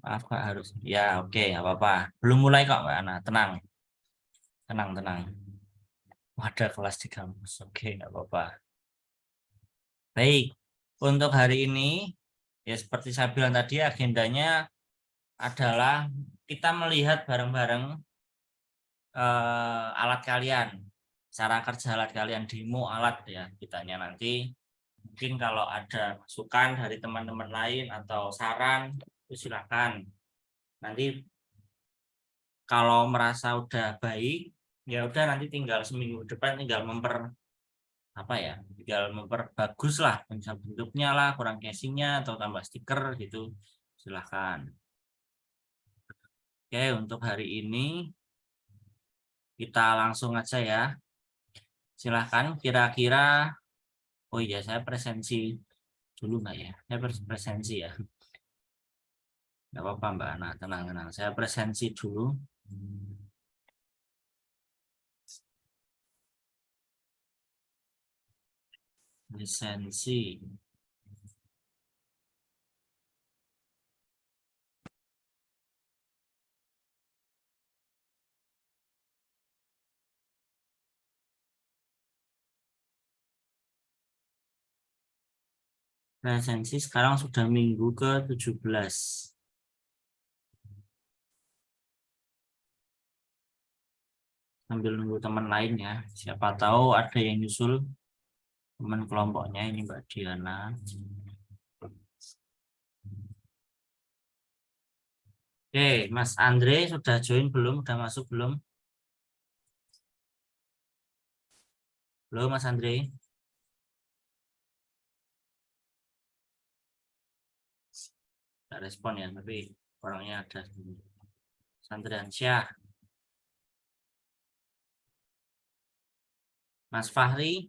Maaf Kak harus. Ya oke, nggak apa-apa. Belum mulai kok Mbak Ana. Tenang, tenang, tenang. Ada kelas di kampus. Oke, nggak apa-apa. Baik, untuk hari ini ya seperti saya bilang tadi agendanya adalah kita melihat bareng-bareng alat kalian, cara kerja alat kalian, demo alat ya kitanya nanti. Mungkin kalau ada masukan dari teman-teman lain atau saran, itu silakan. Nanti kalau merasa udah baik, ya udah nanti tinggal seminggu depan tinggal apa ya, tinggal memperbagus lah, misal bentuknya lah, kurang casingnya atau tambah stiker gitu, silahkan. Oke, untuk hari ini kita langsung aja ya. Silahkan kira-kira, oh iya saya presensi dulu nggak ya? Saya presensi ya. Nggak apa-apa Mbak Ana, tenang-tenang. Saya presensi dulu. Presensi. Presensi sekarang sudah minggu ke-17. Sambil nunggu teman lain ya. Siapa tahu ada yang nyusul teman kelompoknya ini Mbak Diana. Oke, Mas Andre sudah join belum? Sudah masuk belum? Belum Mas Andre? Tidak respon ya, tapi orangnya ada. Mas Andre Ansyah. Mas Fahri.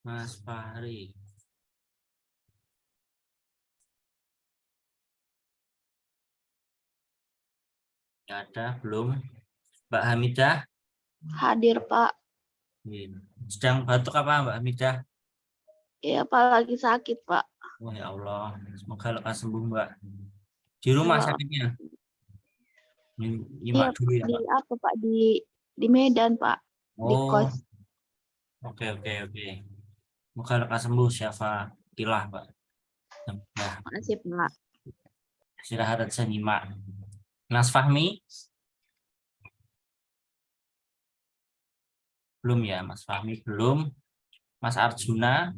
Mas Fahri. Nggak ada, belum. Mbak Hamidah. Hadir, Pak. Sedang batuk apa Mbak Hamidah? Iya, Pak, lagi sakit, Pak. Oh ya Allah, semoga lekas sembuh Mbak. Di rumah Ya, sakitnya? iya, Nyimak dulu Pak. ya Di Mbak. apa, Pak? Di Medan, Pak. Di Oh, kos. oke oke oke. Semoga lekas sembuh Syafa Tilah Mbak. Nah, Makasih, Pak. istirahat aja nyimak. Mas Fahmi? Belum ya, Mas Fahmi belum. Mas Arjuna?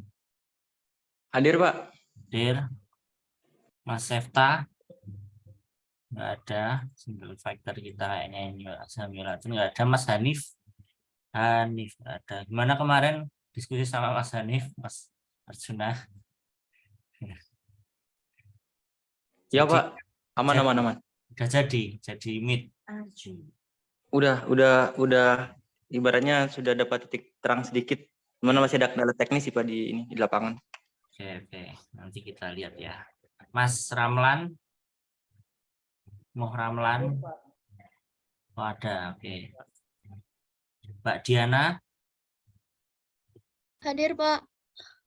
Hadir, Pak. Hadir. Mas Sefta? Nggak ada. Single factor kita kayaknya ini Samilatun nggak ada. Mas Hanif? Hanif nggak ada. Gimana kemarin diskusi sama Mas Hanif, Mas Arjuna? Ya, Jadi, Pak. Aman, jadi, aman, aman. udah jadi meet. Udah ibaratnya sudah dapat titik terang sedikit. Mana masih ada kendala teknis sih, Pak, di lapangan. Oke, oke. Nanti kita lihat ya. Mas Ramlan? Mau Ramlan? Oh, ada, oke. Mbak Diana? Hadir, Pak.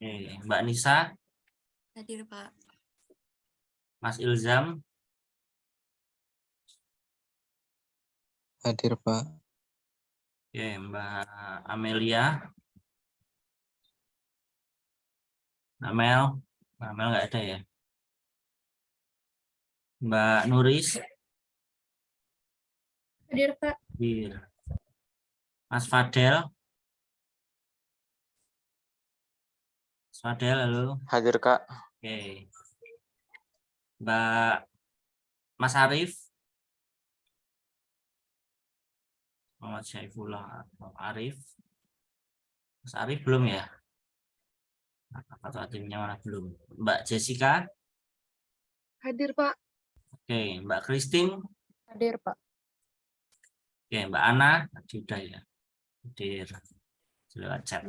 Oke. Mbak Nisa? Hadir, Pak. Mas Ilzam? Hadir, Pak. Oke, Mbak Amelia? Amel? Amel nggak ada ya. Mbak Nuris? Hadir, Pak. Hadir. Mas Fadel? Mas Fadel, halo. Hadir, Kak. Oke. Mbak Mas Arif? Muhammad Syaifullah atau Arif? Mas Arif belum ya? Atau timnya mana belum? Mbak Jessica? Hadir, Pak. Oke, Mbak Christine? Hadir, Pak. Oke, Mbak Ana? Sudah ya. Hadir. Lewat chat.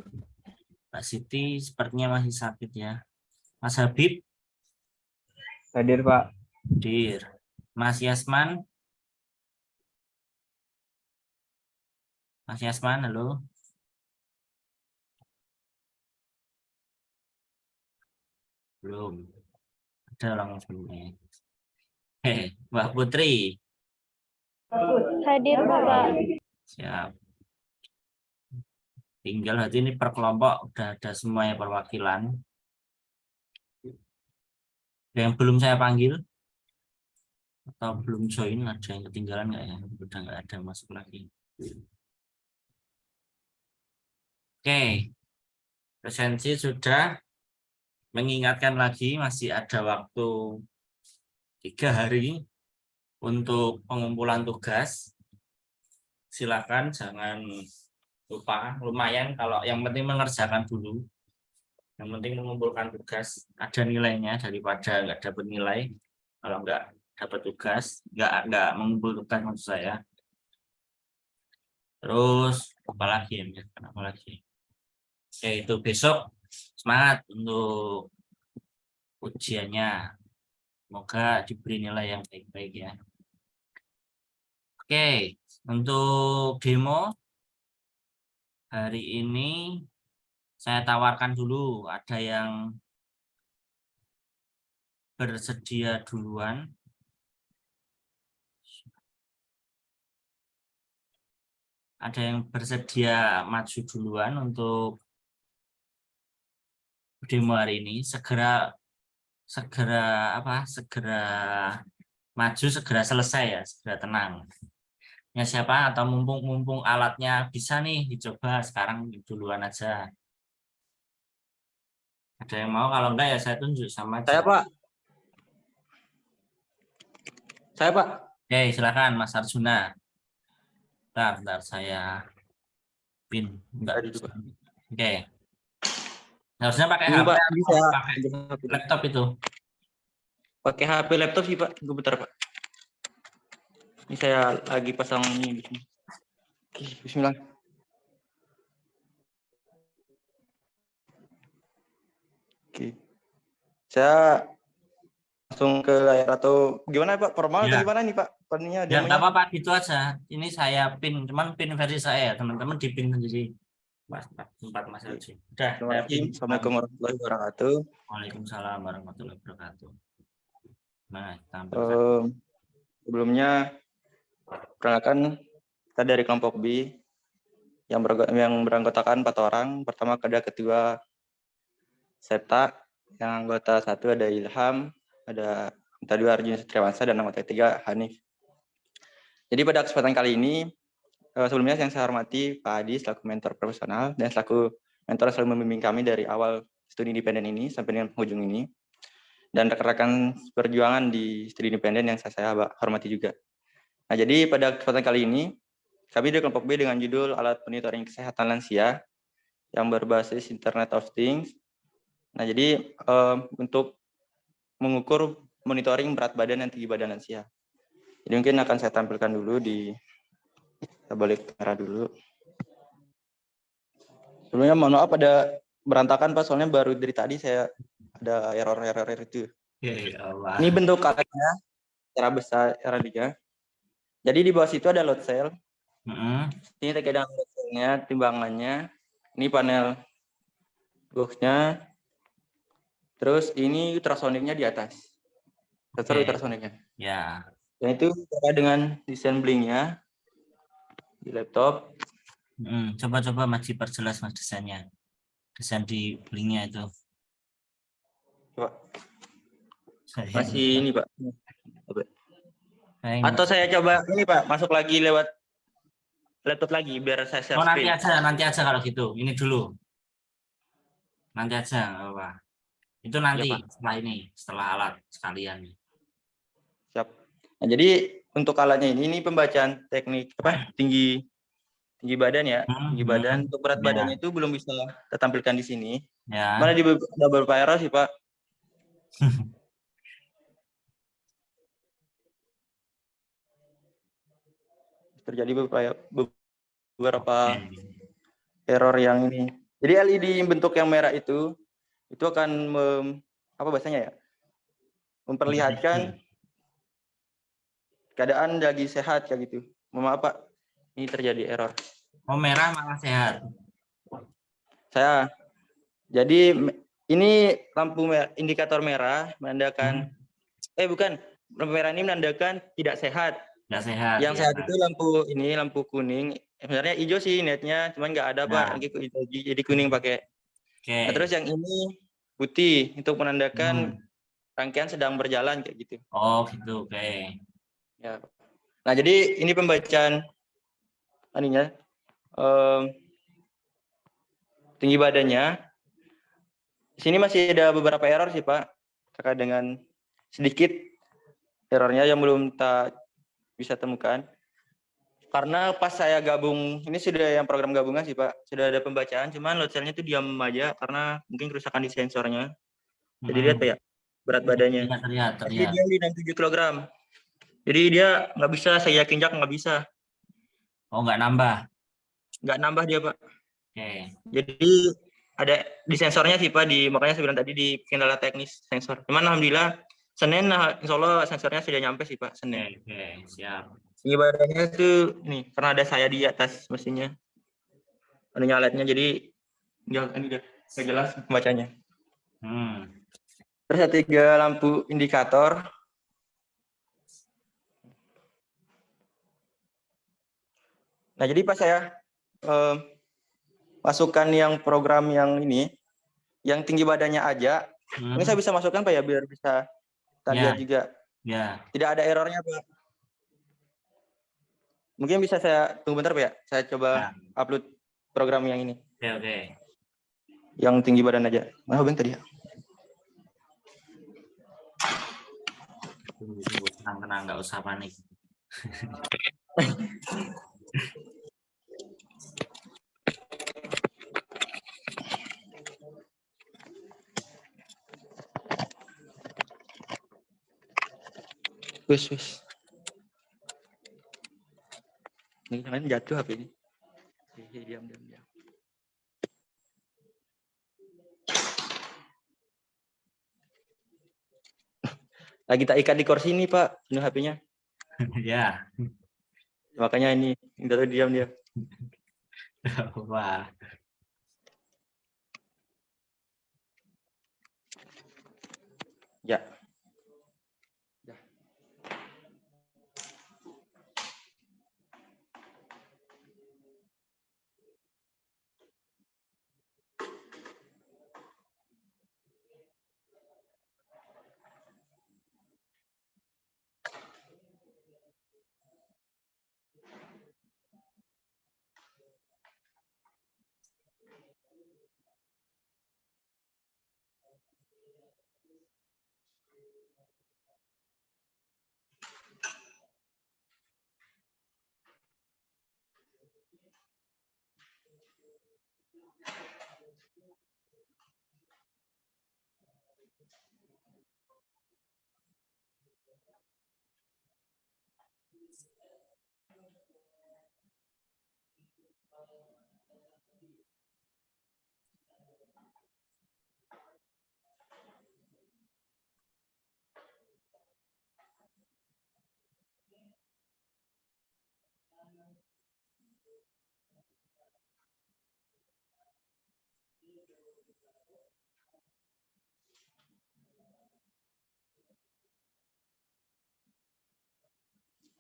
Mbak Siti sepertinya masih sakit ya. Mas Habib? Hadir, Pak. Hadir. Mas Yasman? Mas Yasman, halo. Belum. Ada orang sebelumnya. Mbak Putri. Hadir Bapak. Siap. Tinggal hati ini per kelompok udah ada semuanya perwakilan. Yang belum saya panggil atau belum join, ada yang ketinggalan nggak ya? Udah nggak ada masuk lagi. Oke, presensi sudah. Mengingatkan lagi masih ada waktu 3 hari untuk pengumpulan tugas. Silakan jangan lupa, lumayan kalau yang penting mengerjakan dulu. Yang penting mengumpulkan tugas, ada nilainya daripada nggak dapat nilai. Kalau nggak dapat tugas, nggak mengumpul tugas maksud saya. Terus apa lagi ya? Apa lagi? Oke, itu besok semangat untuk ujiannya. Semoga diberi nilai yang baik-baik ya. Oke, untuk demo hari ini saya tawarkan dulu, ada yang bersedia duluan. Ada yang bersedia maju duluan untuk demo hari ini. Segera maju, segera selesai ya, segera tenang. Ya siapa atau mumpung alatnya bisa nih dicoba sekarang duluan aja. Ada yang mau? Kalau enggak ya saya tunjuk sama aja. Saya Pak. Oke, silakan Mas Arjuna. Bentar saya pin. Enggak. Tadi, Pak. Oke. Harusnya pakai Ini, HP Pak, atau bisa. pakai laptop itu. Pakai HP laptop sih Pak. Tunggu bentar Pak. Ini saya lagi pasang ini. Oke, bismillah. Oke. Saya langsung ke layar atau gimana Pak? Formal atau Ya. gimana nih Pak? Paninya Ya nggak demonya? apa-apa gitu aja. Ini saya pin, cuman pin versi saya. Teman-teman di pin sendiri. Tempat Mas Arjuna. Udah. Saya pin. Assalamualaikum warahmatullahi wabarakatuh. Waalaikumsalam warahmatullahi wabarakatuh. Nah, tampilkan. Sebelumnya perkenalkan kita dari kelompok B yang beranggotakan 4 orang. Pertama ada ketua Septa, yang anggota 1 ada Ilham, ada anggota 2 Arjuna Satriawansa, dan anggota 3 Hanif. Jadi pada kesempatan kali ini, sebelumnya yang saya hormati Pak Adi selaku mentor profesional dan selaku mentor yang selalu membimbing kami dari awal studi independen ini sampai dengan penghujung ini, dan rekan-rekan perjuangan di studi independen yang saya hormati juga. Nah, jadi pada kesempatan kali ini, kami di kelompok B dengan judul Alat Monitoring Kesehatan Lansia yang berbasis Internet of Things. Nah, jadi untuk mengukur monitoring berat badan dan tinggi badan lansia. Jadi mungkin akan saya tampilkan dulu kita balik kamera dulu. Sebelumnya mohon maaf ada berantakan Pak, soalnya baru dari tadi saya ada error itu. Ya Allah. Ini bentuk alatnya secara besar, era 3. Jadi di bawah situ ada load cell. Ini terkait dengan load cell-nya, timbangannya. Ini panel box-nya. Terus ini ultrasoniknya di atas. Sensor ultrasoniknya. Ya. Dan itu terkait dengan desain blinknya di laptop. Coba Mas diperjelas Mas desainnya. Desain di blinknya itu. Coba. Masih ini Pak. Saya Atau saya coba ini Pak, masuk lagi lewat laptop lagi biar saya share screen. nanti aja kalau gitu. Ini dulu. Nanti aja, nggak apa-apa. Itu nanti Ya, setelah ini, setelah alat sekalian. Siap. Nah, jadi untuk alatnya ini pembacaan teknik tinggi badan ya, tinggi badan. Untuk berat badannya itu belum bisa kita tampilkan di sini. Ya. Mana di beberapa error sih Pak. Terjadi beberapa error yang ini. Jadi LED bentuk yang merah itu akan apa bahasanya ya? Memperlihatkan keadaan lagi sehat kayak gitu. Mohon maaf Pak, ini terjadi error. Oh, merah malah sehat. Jadi ini lampu indikator merah menandakan bukan. lampu merah ini menandakan tidak sehat. Nggak sehat. Yang ya. sehat itu lampu kuning. Sebenarnya hijau sih netnya, cuman nggak ada Pak. Nah. Jadi kuning pakai. Oke. Nah, terus yang ini putih untuk menandakan Hmm. rangkaian sedang berjalan kayak gitu. Oh gitu, oke. Ya. Nah, jadi ini pembacaan aninya tinggi badannya. Di sini masih ada beberapa error sih Pak, terkait dengan sedikit errornya yang belum tak bisa temukan. Karena pas saya gabung, ini sudah yang program gabungan sih Pak, sudah ada pembacaan, cuman load cell-nya itu diam aja karena mungkin kerusakan di sensornya. Jadi lihat Pak ya, berat badannya. Terlihat. Masih dia di 67 kg. Jadi dia nggak bisa, saya kinjak nggak bisa. Oh, nggak nambah. Nggak nambah dia Pak. Oke. Jadi ada di sensornya sih Pak, makanya saya bilang tadi di kendala teknis sensor. Cuman alhamdulillah Senin insya Allah sensornya sudah nyampe sih Pak, Senin. Oke, siap. Tinggi badannya tuh nih, karena ada saya di atas mesinnya. Anunya alatnya jadi ini udah nggak jelas pembacanya. Terus ada 3 lampu indikator. Nah, jadi pas saya masukkan yang program yang ini, yang tinggi badannya aja, ini saya bisa masukkan Pak ya, biar bisa kita lihat juga. Ya. Tidak ada errornya Pak. Mungkin bisa saya tunggu bentar Pak ya, saya coba upload program yang ini. Oke. Yang tinggi badan aja. Mana Bang tadi ya? Tunggu, tenang, nggak usah panik. Wis. Ini kemarin jatuh HP ini. Diam. Lagi tak ikat di kursi ini Pak, ini HP-nya. Ya. Makanya ini diam dia. Wah. Ya.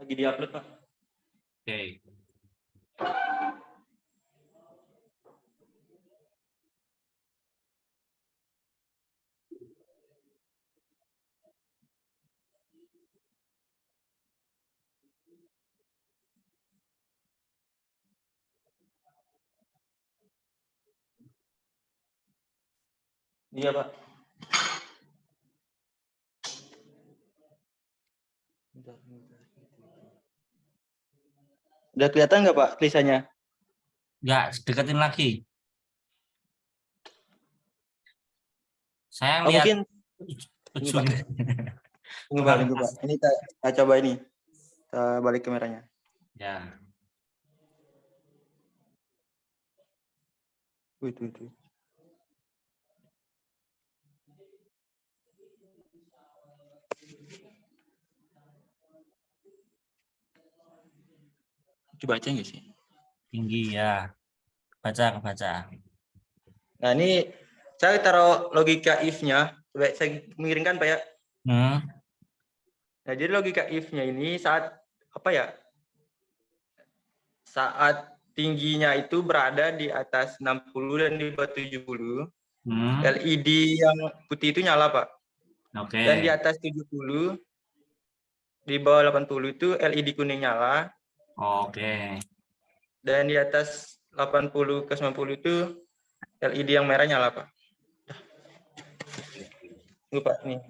Lagi diupload Pak. Oke. Iya Pak. Udah kelihatan nggak Pak tulisannya? Nggak, deketin lagi. Saya lihat Mungkin ujung. tunggu Pak. Ini kita coba ini. Kita balik kameranya. Ya. Wait. Dibaca nggak sih? Tinggi ya. Kebaca. Nah, ini saya taruh logika if-nya. Coba saya miringkan Pak ya. Nah, jadi logika if-nya ini saat apa ya? Saat tingginya itu berada di atas 60 dan di bawah 70, LED yang putih itu nyala, Pak. Oke. Dan di atas 70, di bawah 80 itu LED kuning nyala. Oke. Dan di atas 80 ke 90 itu LED yang merah nyala, Pak. Lupa nih.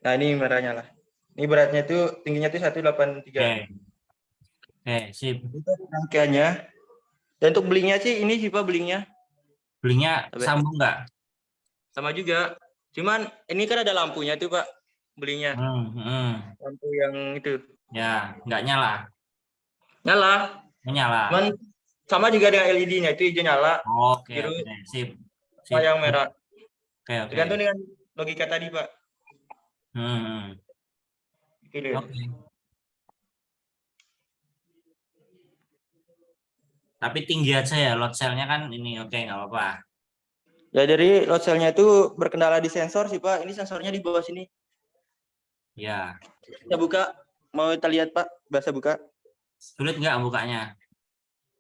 Nah, ini merah nyala. Ini beratnya itu tingginya itu 183. Oke. Oke, sip. Itu rangkaiannya. Dan untuk belinya sih ini sih Pak belinya. Belinya sambung nggak? Sama juga. Cuman ini kan ada lampunya tuh Pak belinya. Lampu yang itu. Ya, nggak nyala. Nyala. Menyala. Cuman sama juga dengan LED-nya itu hijau nyala. Oke, biru, oke. Sip. sama yang merah. Oke, oke. Tergantung dengan logika tadi Pak. Gitu. Oke. Tapi tinggi aja ya, load cell-nya kan ini. Oke, nggak apa-apa. Ya dari load cell-nya itu berkendala di sensor sih Pak. Ini sensornya di bawah sini. Ya. Kita buka. Mau kita lihat Pak, bahasa buka. Sulit nggak bukanya?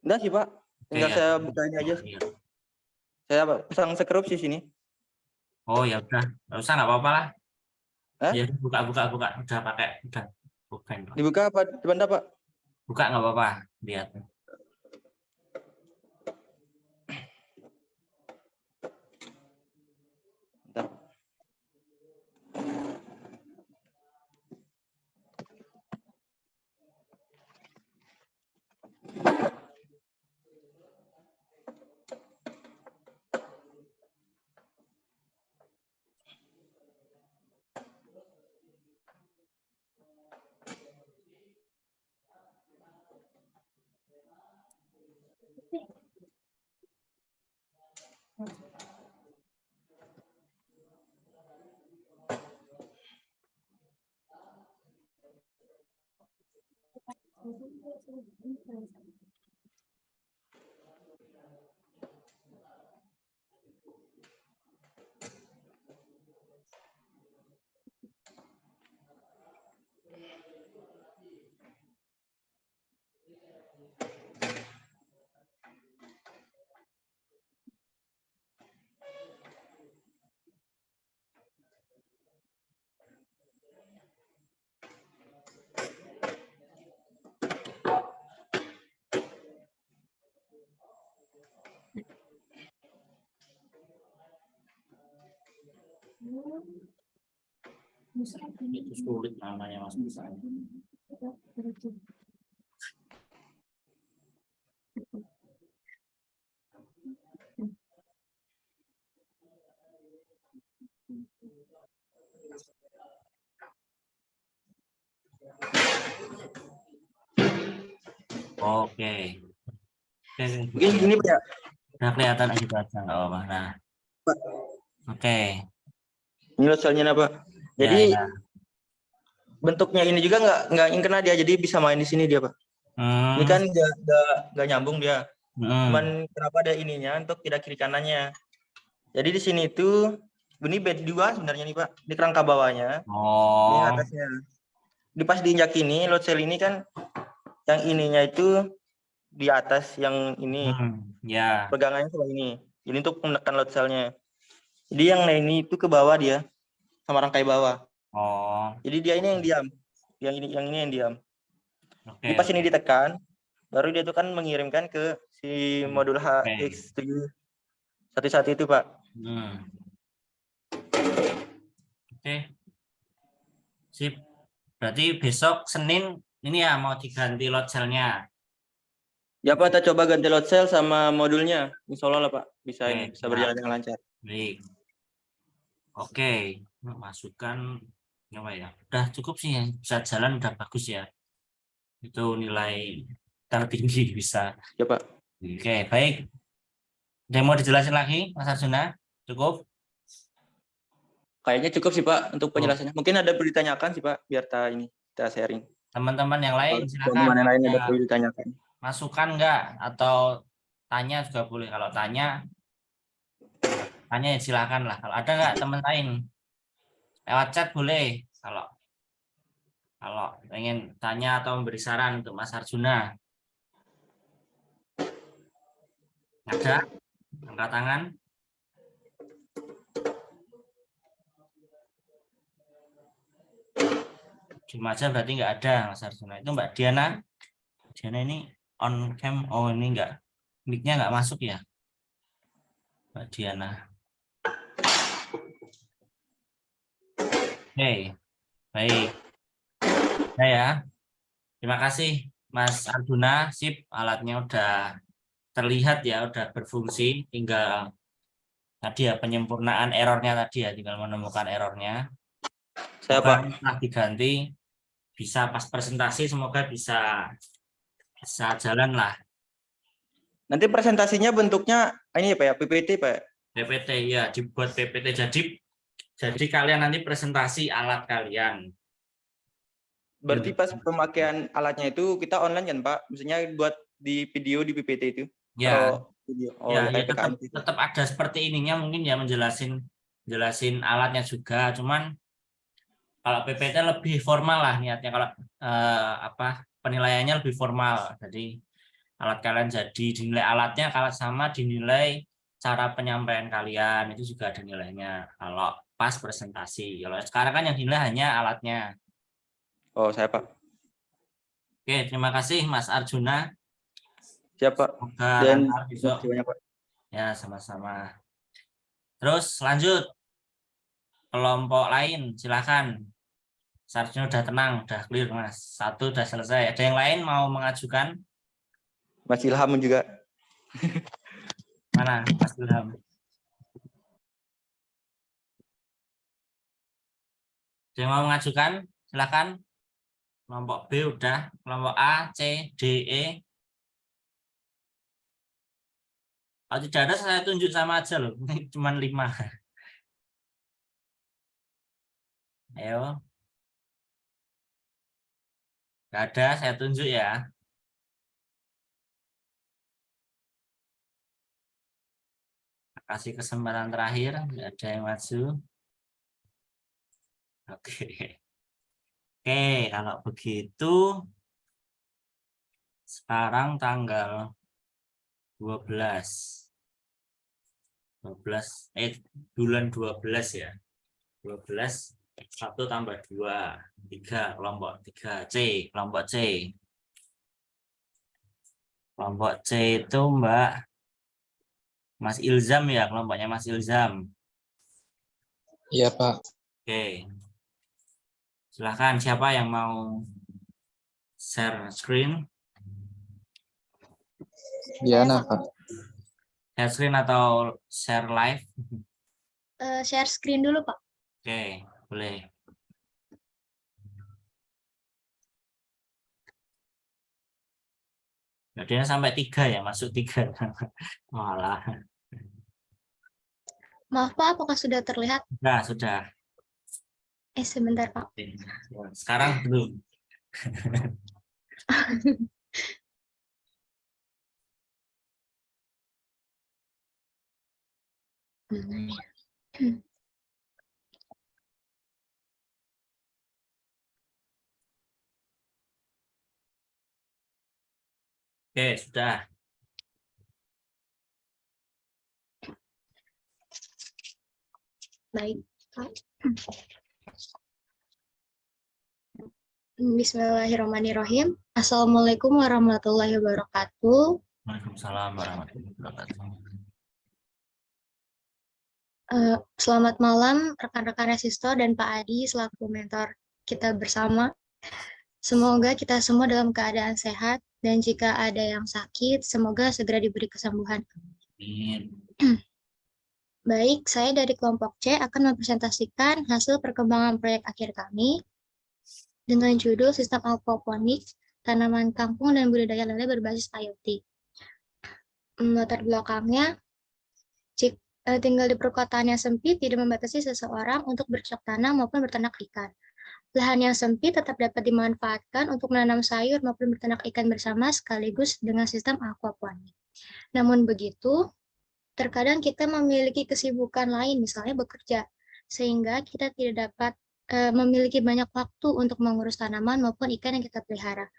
Enggak sih Pak. Tinggal Oke, saya ya. buka ini aja. Iya. Saya pasang sekrup di sini. Oh ya udah, nggak usah, nggak apa-apa lah. Hah? Ya buka. Udah pakai, udah. Bukan. Dibuka apa? Depan Pak? Buka nggak apa-apa. Lihat. Bentar. Itu sulit namanya Mas misalnya. Oke. Mungkin gini Pak ya. Udah kelihatan aja baca, nggak apa-apa. Nah. Oke. Ini load cell-nya Pak. Jadi Ya. bentuknya ini juga nggak kena dia, jadi bisa main di sini dia Pak. Ini kan nggak nyambung dia. Cuman kenapa ada ininya untuk tidak kiri kanannya. Jadi di sini itu ini bed 2 sebenarnya nih Pak, di kerangka bawahnya. Ini atasnya. Di pas diinjak ini load cell ini kan yang ininya itu di atas yang ini. Ya. Pegangannya seperti ini. Ini untuk menekan load cell-nya. Jadi yang ini itu ke bawah dia sama rangkai bawah. Jadi dia ini yang diam. Yang ini yang diam. Oke. Jadi pas ini ditekan, baru dia itu kan mengirimkan ke si modul HX11 itu Pak. Oke. Sip. Berarti besok Senin ini ya mau diganti load cell-nya. Ya Pak, kita coba ganti load cell sama modulnya. Insya Allah lah Pak, bisa Oke, ini bisa berjalan dengan lancar. Baik. Oke, masukkan apa ya? Udah cukup sih ya, bisa jalan udah bagus ya. Itu nilai tertinggi bisa. Ya Pak. Oke, baik. Ada yang mau dijelasin lagi, Mas Arjuna? Cukup? Kayaknya cukup sih Pak untuk penjelasannya. Mungkin ada perlu ditanyakan sih Pak, biar kita sharing. Teman-teman yang lain silakan. Teman-teman yang lain ada perlu ditanyakan. Masukan enggak atau tanya juga boleh. Kalau tanya ya silakan lah. Kalau ada enggak teman lain lewat chat boleh. Kalau Kalau ingin tanya atau memberi saran untuk Mas Arjuna. Ada? Angkat tangan. Cuma aja berarti nggak ada Mas Arjuna. Itu Mbak Diana. Diana ini on cam. Oh ini nggak. Mic-nya nggak masuk ya. Mbak Diana. Oke. Baik. Nah ya. Terima kasih Mas Arjuna. Sip. Alatnya udah terlihat ya. Udah berfungsi. Tinggal tadi ya penyempurnaan errornya tadi ya. Tinggal menemukan errornya. Saya Pak. Setelah diganti. Bisa pas presentasi semoga bisa jalan lah. Nanti presentasinya bentuknya ini ya Pak ya, PPT Pak. PPT ya, dibuat PPT. Jadi kalian nanti presentasi alat kalian. Berarti pas pemakaian alatnya itu kita online kan Pak? Maksudnya buat di video di PPT itu. Ya, Video. ya, kayak PKM gitu. tetap ada seperti ininya mungkin ya jelasin alatnya juga. Cuman kalau PPT lebih formal lah niatnya, kalau penilaiannya lebih formal. Jadi alat kalian jadi dinilai alatnya, kalau sama dinilai cara penyampaian kalian itu juga ada nilainya. Kalau pas presentasi, kalau sekarang kan yang dinilai hanya alatnya. Oh saya Pak. Oke, terima kasih Mas Arjuna. Siap Pak. Semoga Dan lancar besok. banyak Pak. Ya sama-sama. Terus lanjut kelompok lain, silakan. Seharusnya udah tenang, udah clear Mas. Satu udah selesai. Ada yang lain mau mengajukan? Mas Ilham juga. Mana Mas Ilham? Ada yang mau mengajukan? Silakan. Kelompok B udah, kelompok A, C, D, E. Kalau tidak ada saya tunjuk sama aja loh. Ini cuma 5. Ayo. Nggak ada, saya tunjuk ya. Kasih kesempatan terakhir, nggak ada yang maju. Oke. Oke, kalau begitu sekarang tanggal 12 bulan 12 ya. 12 1 tambah 2 3 kelompok 3 C, kelompok C. Kelompok C itu Mbak Mas Ilzam ya, kelompoknya Mas Ilzam. Iya, Pak. Oke. Silahkan siapa yang mau share screen? Diana, Pak. Share screen atau share live? Share screen dulu, Pak. Oke, boleh. Jadinya sampai 3 ya, masuk 3. Malah. Maaf, Pak, apakah sudah terlihat? Nah, sudah. Sebentar, Pak. Sekarang belum. Oke, sudah. Baik, Pak. Bismillahirrahmanirrahim. Assalamualaikum warahmatullahi wabarakatuh. Waalaikumsalam warahmatullahi wabarakatuh. Selamat malam rekan-rekan Resisto dan Pak Adi selaku mentor kita bersama. Semoga kita semua dalam keadaan sehat dan jika ada yang sakit, semoga segera diberi kesembuhan. Amin. Baik, saya dari kelompok C akan mempresentasikan hasil perkembangan proyek akhir kami dengan judul Sistem Aquaponik, Tanaman Kampung dan Budidaya Lele Berbasis IoT. Latar belakangnya, tinggal di perkotaan yang sempit tidak membatasi seseorang untuk bercocok tanam maupun berternak ikan. Lahan yang sempit tetap dapat dimanfaatkan untuk menanam sayur maupun berternak ikan bersama sekaligus dengan sistem aquaponik. Namun begitu, terkadang kita memiliki kesibukan lain, misalnya bekerja, sehingga kita tidak dapat memiliki banyak waktu untuk mengurus tanaman maupun ikan yang kita pelihara.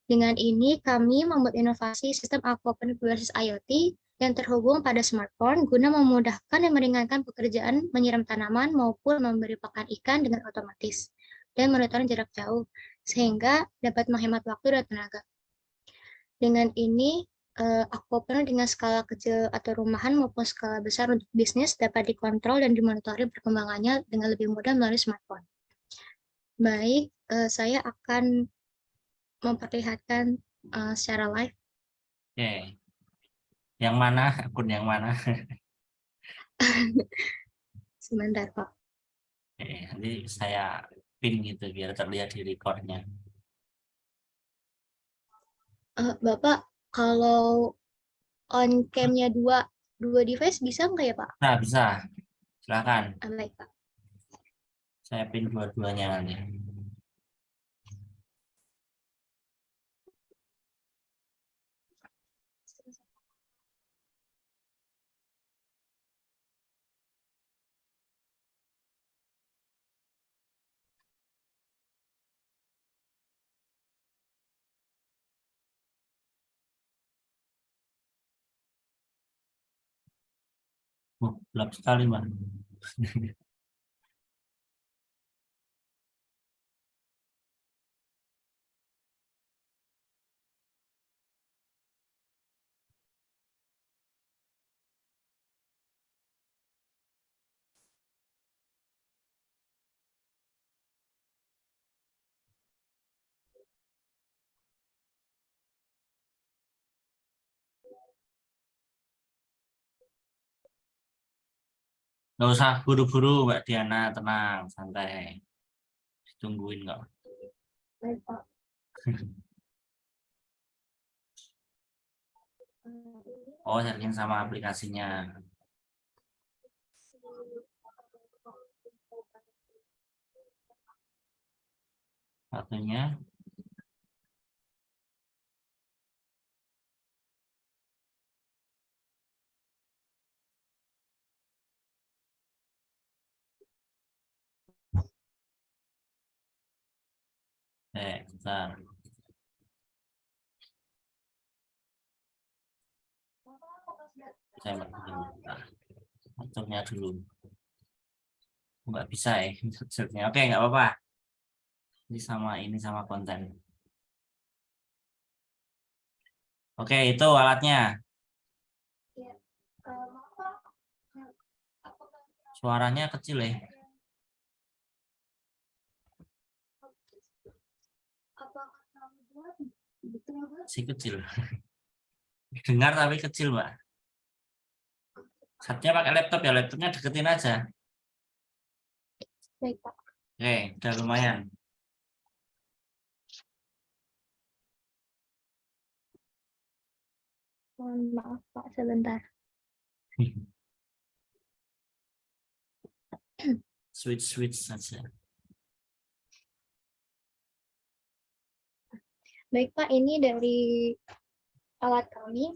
Dengan ini, kami membuat inovasi sistem aquaponik berbasis IoT yang terhubung pada smartphone guna memudahkan dan meringankan pekerjaan menyiram tanaman maupun memberi pakan ikan dengan otomatis dan monitoring jarak jauh, sehingga dapat menghemat waktu dan tenaga. Dengan ini, aquaponik dengan skala kecil atau rumahan maupun skala besar untuk bisnis dapat dikontrol dan dimonitori perkembangannya dengan lebih mudah melalui smartphone. Baik, saya akan memperlihatkan secara live. Oke. Yang mana? Akun yang mana? Sebentar, Pak. Oke, nanti saya pin gitu biar terlihat di recordnya. Bapak, kalau on cam-nya dua device bisa nggak ya, Pak? Nah, bisa. Silakan. Baik, Pak. Saya pin dua-duanya nanti. Gelap sekali, Mbak. Nggak usah buru-buru, Mbak Diana, tenang, santai. Ditungguin kok. Baik, Pak. Oh, setting sama aplikasinya. Satunya. Bentar. Saya aturnya dulu. Nggak bisa ya. Maksudnya. Oke, nggak apa-apa. Ini sama konten. Oke, itu alatnya. Suaranya kecil ya. Si kecil. Dengar tapi kecil, Mbak. Saatnya pakai laptop ya, laptopnya deketin aja. Baik, Pak. Oke, udah lumayan. Mohon maaf, Pak, sebentar. Switch saja. Baik, Pak, ini dari alat kami.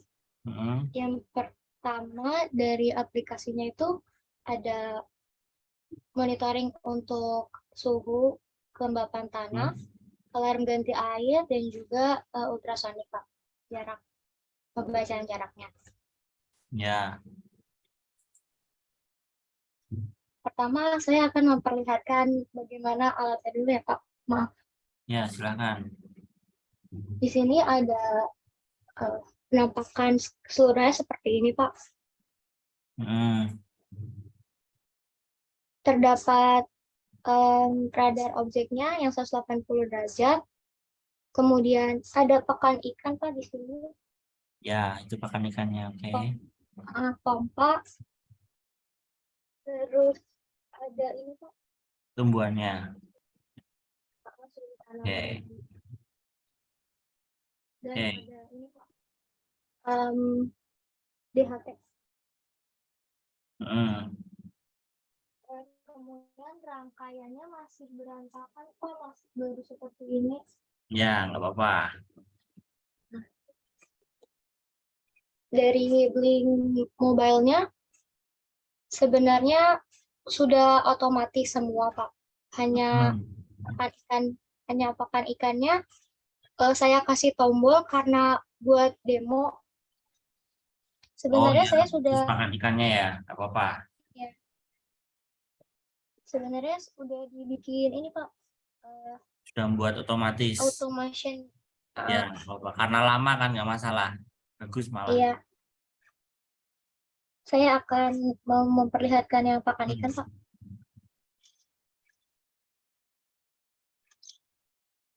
Hmm. Yang pertama dari aplikasinya itu ada monitoring untuk suhu, kelembapan tanah, alarm ganti air, dan juga ultrasonik, Pak. Jarak, pembacaan jaraknya. Ya. Pertama, saya akan memperlihatkan bagaimana alatnya dulu ya, Pak. Maaf. Ya, silakan. Di sini ada penampakan keseluruhannya seperti ini, Pak. Terdapat radar objeknya yang 180 derajat. Kemudian ada pakan ikan, Pak, di sini. Ya, itu pakan ikannya, oke. Pompa. Terus ada ini, Pak. Tumbuhannya. Oke. Dan Oke. ada ini, Pak. DHT. Dan kemudian rangkaiannya masih berantakan, Pak, masih baru seperti ini. Ya, nggak apa-apa. Dari Blink Mobile-nya sebenarnya sudah otomatis semua, Pak. hanya Hmm. pakan ikan, hanya pakan ikannya saya kasih tombol karena buat demo. Oh Sebenarnya ya, saya terus sudah makan ikannya ya, nggak apa-apa. ya, sebenarnya sudah dibikin ini Pak, eh, Sudah membuat otomatis. automation. Ya, Ah, nggak apa-apa. Karena lama kan nggak masalah. Bagus malah. iya, saya akan mau memperlihatkan yang pakan Hmm. ikan Pak.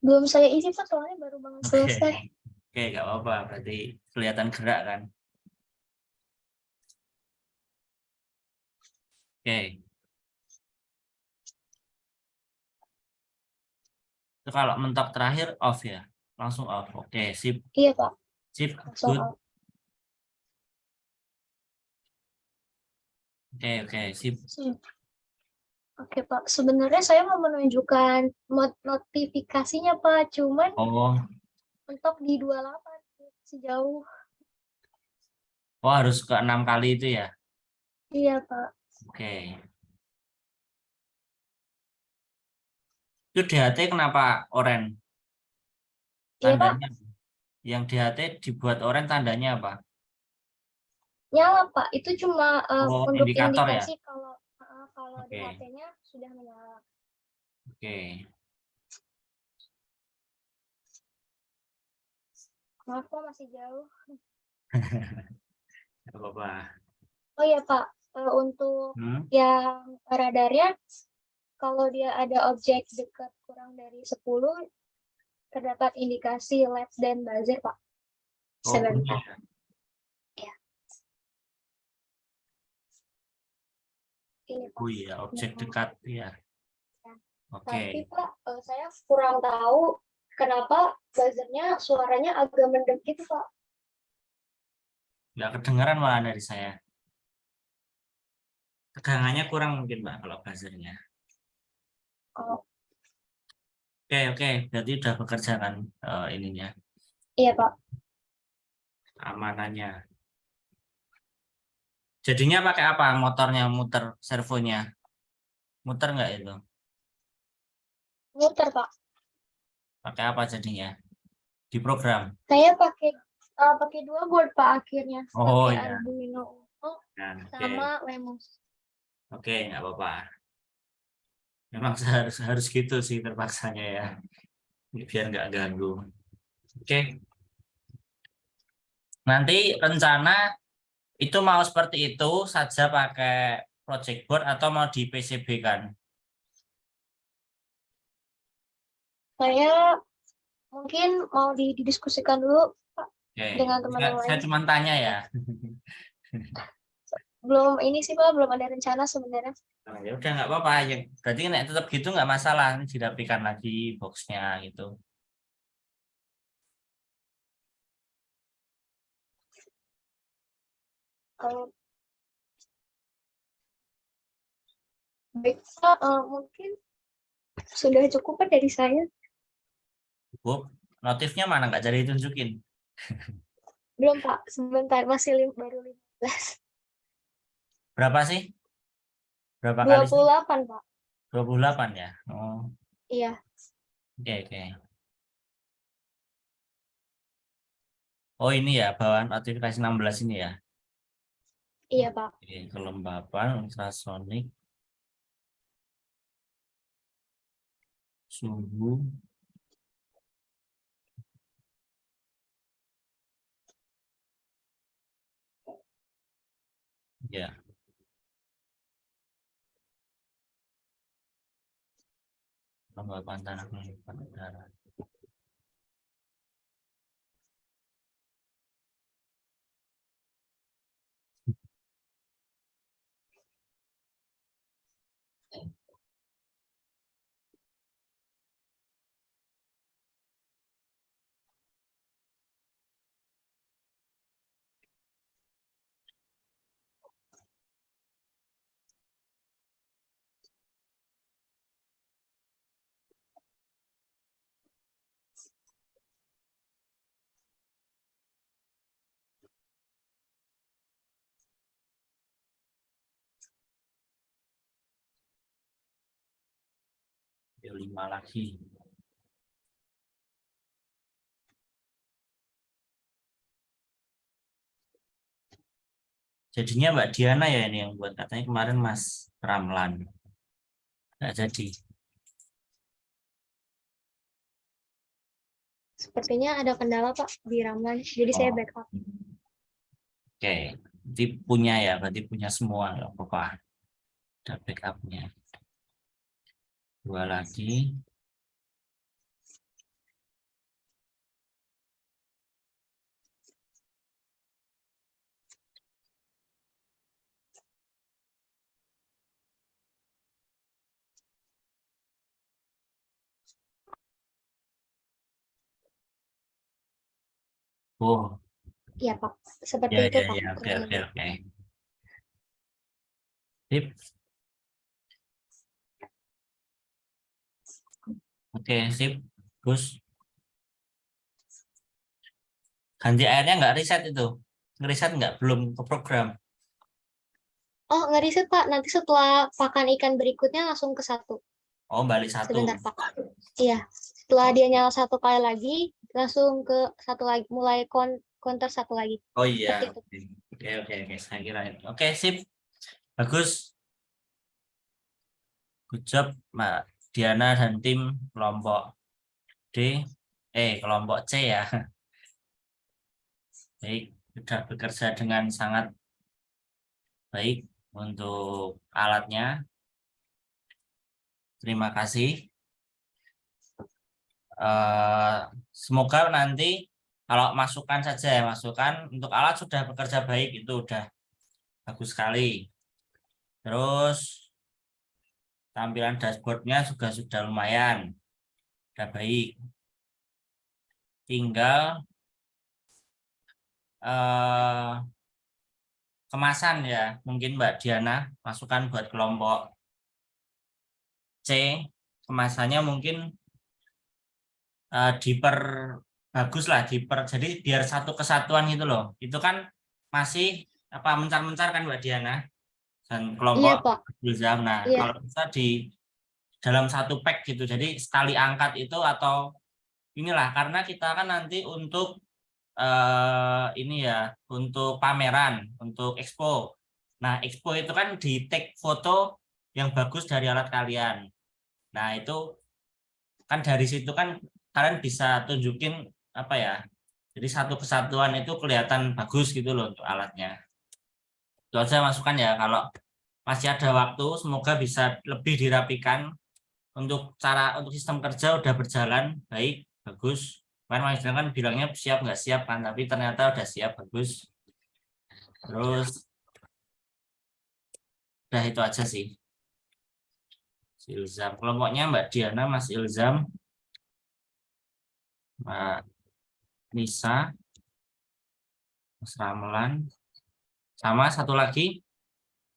Belum saya isi Pak, soalnya baru banget Oke, selesai. oke, nggak apa-apa. Berarti kelihatan gerak kan. Oke, itu kalau mentok terakhir off ya, langsung off. Oke, sip, Iya Pak, sip, langsung good. out. Oke, sip. Oke Pak, sebenarnya saya mau menunjukkan notifikasinya Pak, cuman Oh, mentok di 28 sejauh. oh harus ke 6 kali itu ya. Iya Pak. Oke. Itu DHT kenapa orange? Iya Pak, Tandanya yang DHT dibuat orange tandanya apa? nyala Pak. Itu cuma Oh, untuk indikator ya. indikasi kalau di Oke, HP-nya sudah menyala. oke. Maaf Pak, masih jauh. Nggak apa-apa. Oh iya Pak, untuk Hmm? yang radarnya, kalau dia ada objek dekat kurang dari 10, terdapat indikasi LED dan buzzer Pak. Oh, bunyi Sebentar. ya. Ya, ini Pak. Oh iya, objek Nah, dekat ya. Oke. tapi Pak, saya kurang tahu kenapa buzzernya suaranya agak mendem gitu Pak. Nggak kedengaran malah dari saya. Tegangannya kurang mungkin Mbak kalau buzzernya. Oh, Oke. Berarti udah bekerja kan ininya, iya Pak. amanannya. Jadinya pakai apa? Motornya muter, servonya. Muter nggak itu? Muter Pak. Pakai apa jadinya? Di program. Saya pakai dua board Pak akhirnya. Oh Pakai iya. Arduino Uno Nah, oke. sama Lemos. Oke, nggak apa-apa. Memang harus gitu sih terpaksanya ya. Biar nggak ganggu. Oke. Nanti rencana itu mau seperti itu saja pakai project board atau mau di PCB kan? Saya mungkin mau didiskusikan dulu Pak Oke. dengan teman yang Saya lain. cuma tanya ya. Belum ini sih Pak, belum ada rencana sebenarnya. Nah, ya udah nggak apa-apa ya. Berarti nek tetap gitu nggak masalah. Ini dirapikan lagi boxnya gitu. Kalau baik Pak, mungkin sudah cukup Pak dari saya. Cukup. Notifnya mana nggak jadi tunjukin. Belum Pak, sebentar masih baru 15. Berapa sih? Berapa kali sih? 28 Pak. 28 ya. Oh, Iya, oke. Oh ini ya bawaan notifikasi 16 ini ya. iya Pak. Oke, kelembapan ultrasonik suhu ya kelembapan tanah kelembapan udara. Yuk, 5 lagi. Jadinya Mbak Diana ya ini yang buat, katanya kemarin Mas Ramlan. Nggak jadi. Sepertinya ada kendala Pak di Ramlan, jadi saya Oh. backup. Oke, berarti punya ya, berarti punya semua, nggak apa-apa. Ada backupnya. 2 lagi. Oh, Iya Pak, seperti ya, itu ya, Pak. ya, oke, oke, oke. Sip. Oke, sip. Terus ganti airnya nggak riset itu? Ngeriset nggak? Belum ke program. Oh, nggak riset Pak, nanti setelah pakan ikan berikutnya langsung ke 1. Oh, balik 1. Sebentar Pak. Iya, setelah dia nyala 1 kali lagi, langsung ke 1 lagi, mulai counter 1 lagi. Oh iya. Seperti itu. Oke, oke, oke. Saya kira itu. Oke, sip. Bagus. Good job, Mbak Diana dan tim kelompok D. Kelompok C ya. Baik, sudah bekerja dengan sangat baik untuk alatnya. Terima kasih. Semoga nanti kalau masukan saja ya, masukan untuk alat sudah bekerja baik, itu udah bagus sekali. Terus tampilan dashboardnya juga sudah lumayan, sudah baik. Tinggal kemasan ya, mungkin Mbak Diana masukan buat kelompok C, kemasannya mungkin bagus lah, jadi biar satu kesatuan itu loh. Itu kan masih apa mencar-mencar kan Mbak Diana dan kelompok Iya Pak, Ilzam. Nah, iya. kalau bisa di dalam satu pack gitu, jadi sekali angkat itu atau inilah, karena kita kan nanti untuk ini ya, untuk pameran, untuk expo. Nah, expo itu kan di take foto yang bagus dari alat kalian. Nah, itu kan dari situ kan kalian bisa tunjukin apa ya, jadi satu kesatuan itu kelihatan bagus gitu loh untuk alatnya. Itu aja masukan ya, kalau masih ada waktu semoga bisa lebih dirapikan. Untuk sistem kerja udah berjalan baik, bagus. Kan bilangnya siap nggak siap kan, tapi ternyata udah siap, bagus. Terus udah itu aja sih. Ilzam kelompoknya Mbak Diana, Mas Ilzam, Mbak Nisa, Mas Ramlan, sama satu lagi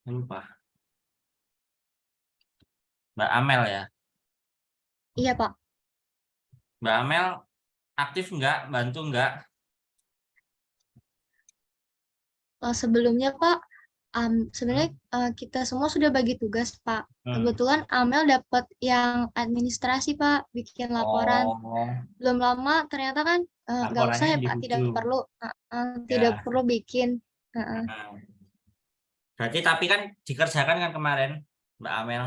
lupa, Mbak Amel ya. Iya Pak. Mbak Amel aktif nggak, bantu nggak? Sebelumnya Pak, sebenarnya kita semua sudah bagi tugas Pak. Kebetulan Amel dapat yang administrasi Pak, bikin laporan. Oh, Belum lama ternyata kan nggak usah laporannya ya Pak, tidak individu perlu, tidak ya. perlu bikin. Berarti tapi kan dikerjakan kan kemarin Mbak Amel.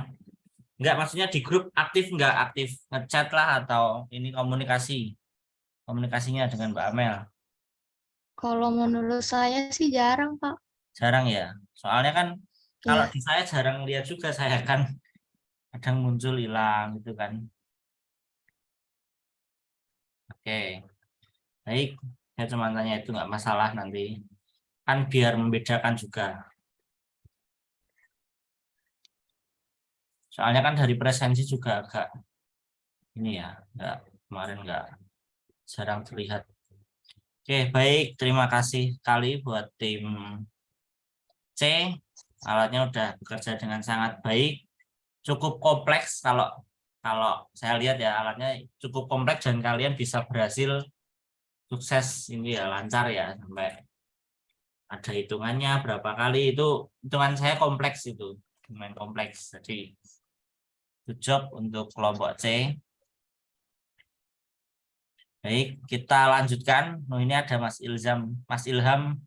Enggak, maksudnya di grup aktif nggak, aktif ngechat lah atau ini komunikasinya dengan Mbak Amel? Kalau menurut saya sih jarang Pak. Jarang ya, soalnya kan kalau Ya, di saya jarang lihat juga, saya kan kadang muncul hilang gitu kan. Oke, baik, saya cuma tanya itu, nggak masalah, nanti kan biar membedakan juga. Soalnya kan dari presensi juga agak ini ya, nggak, kemarin nggak, jarang terlihat. Oke, baik, terima kasih sekali buat tim C. Alatnya udah bekerja dengan sangat baik, cukup kompleks. Kalau kalau saya lihat ya, alatnya cukup kompleks dan kalian bisa berhasil sukses ini ya, lancar ya, sampai ada hitungannya berapa kali, itu hitungan saya kompleks, itu lumayan kompleks. Jadi Good job untuk kelompok C. Baik, kita lanjutkan. Oh, ini ada Mas Ilham. Mas Ilham,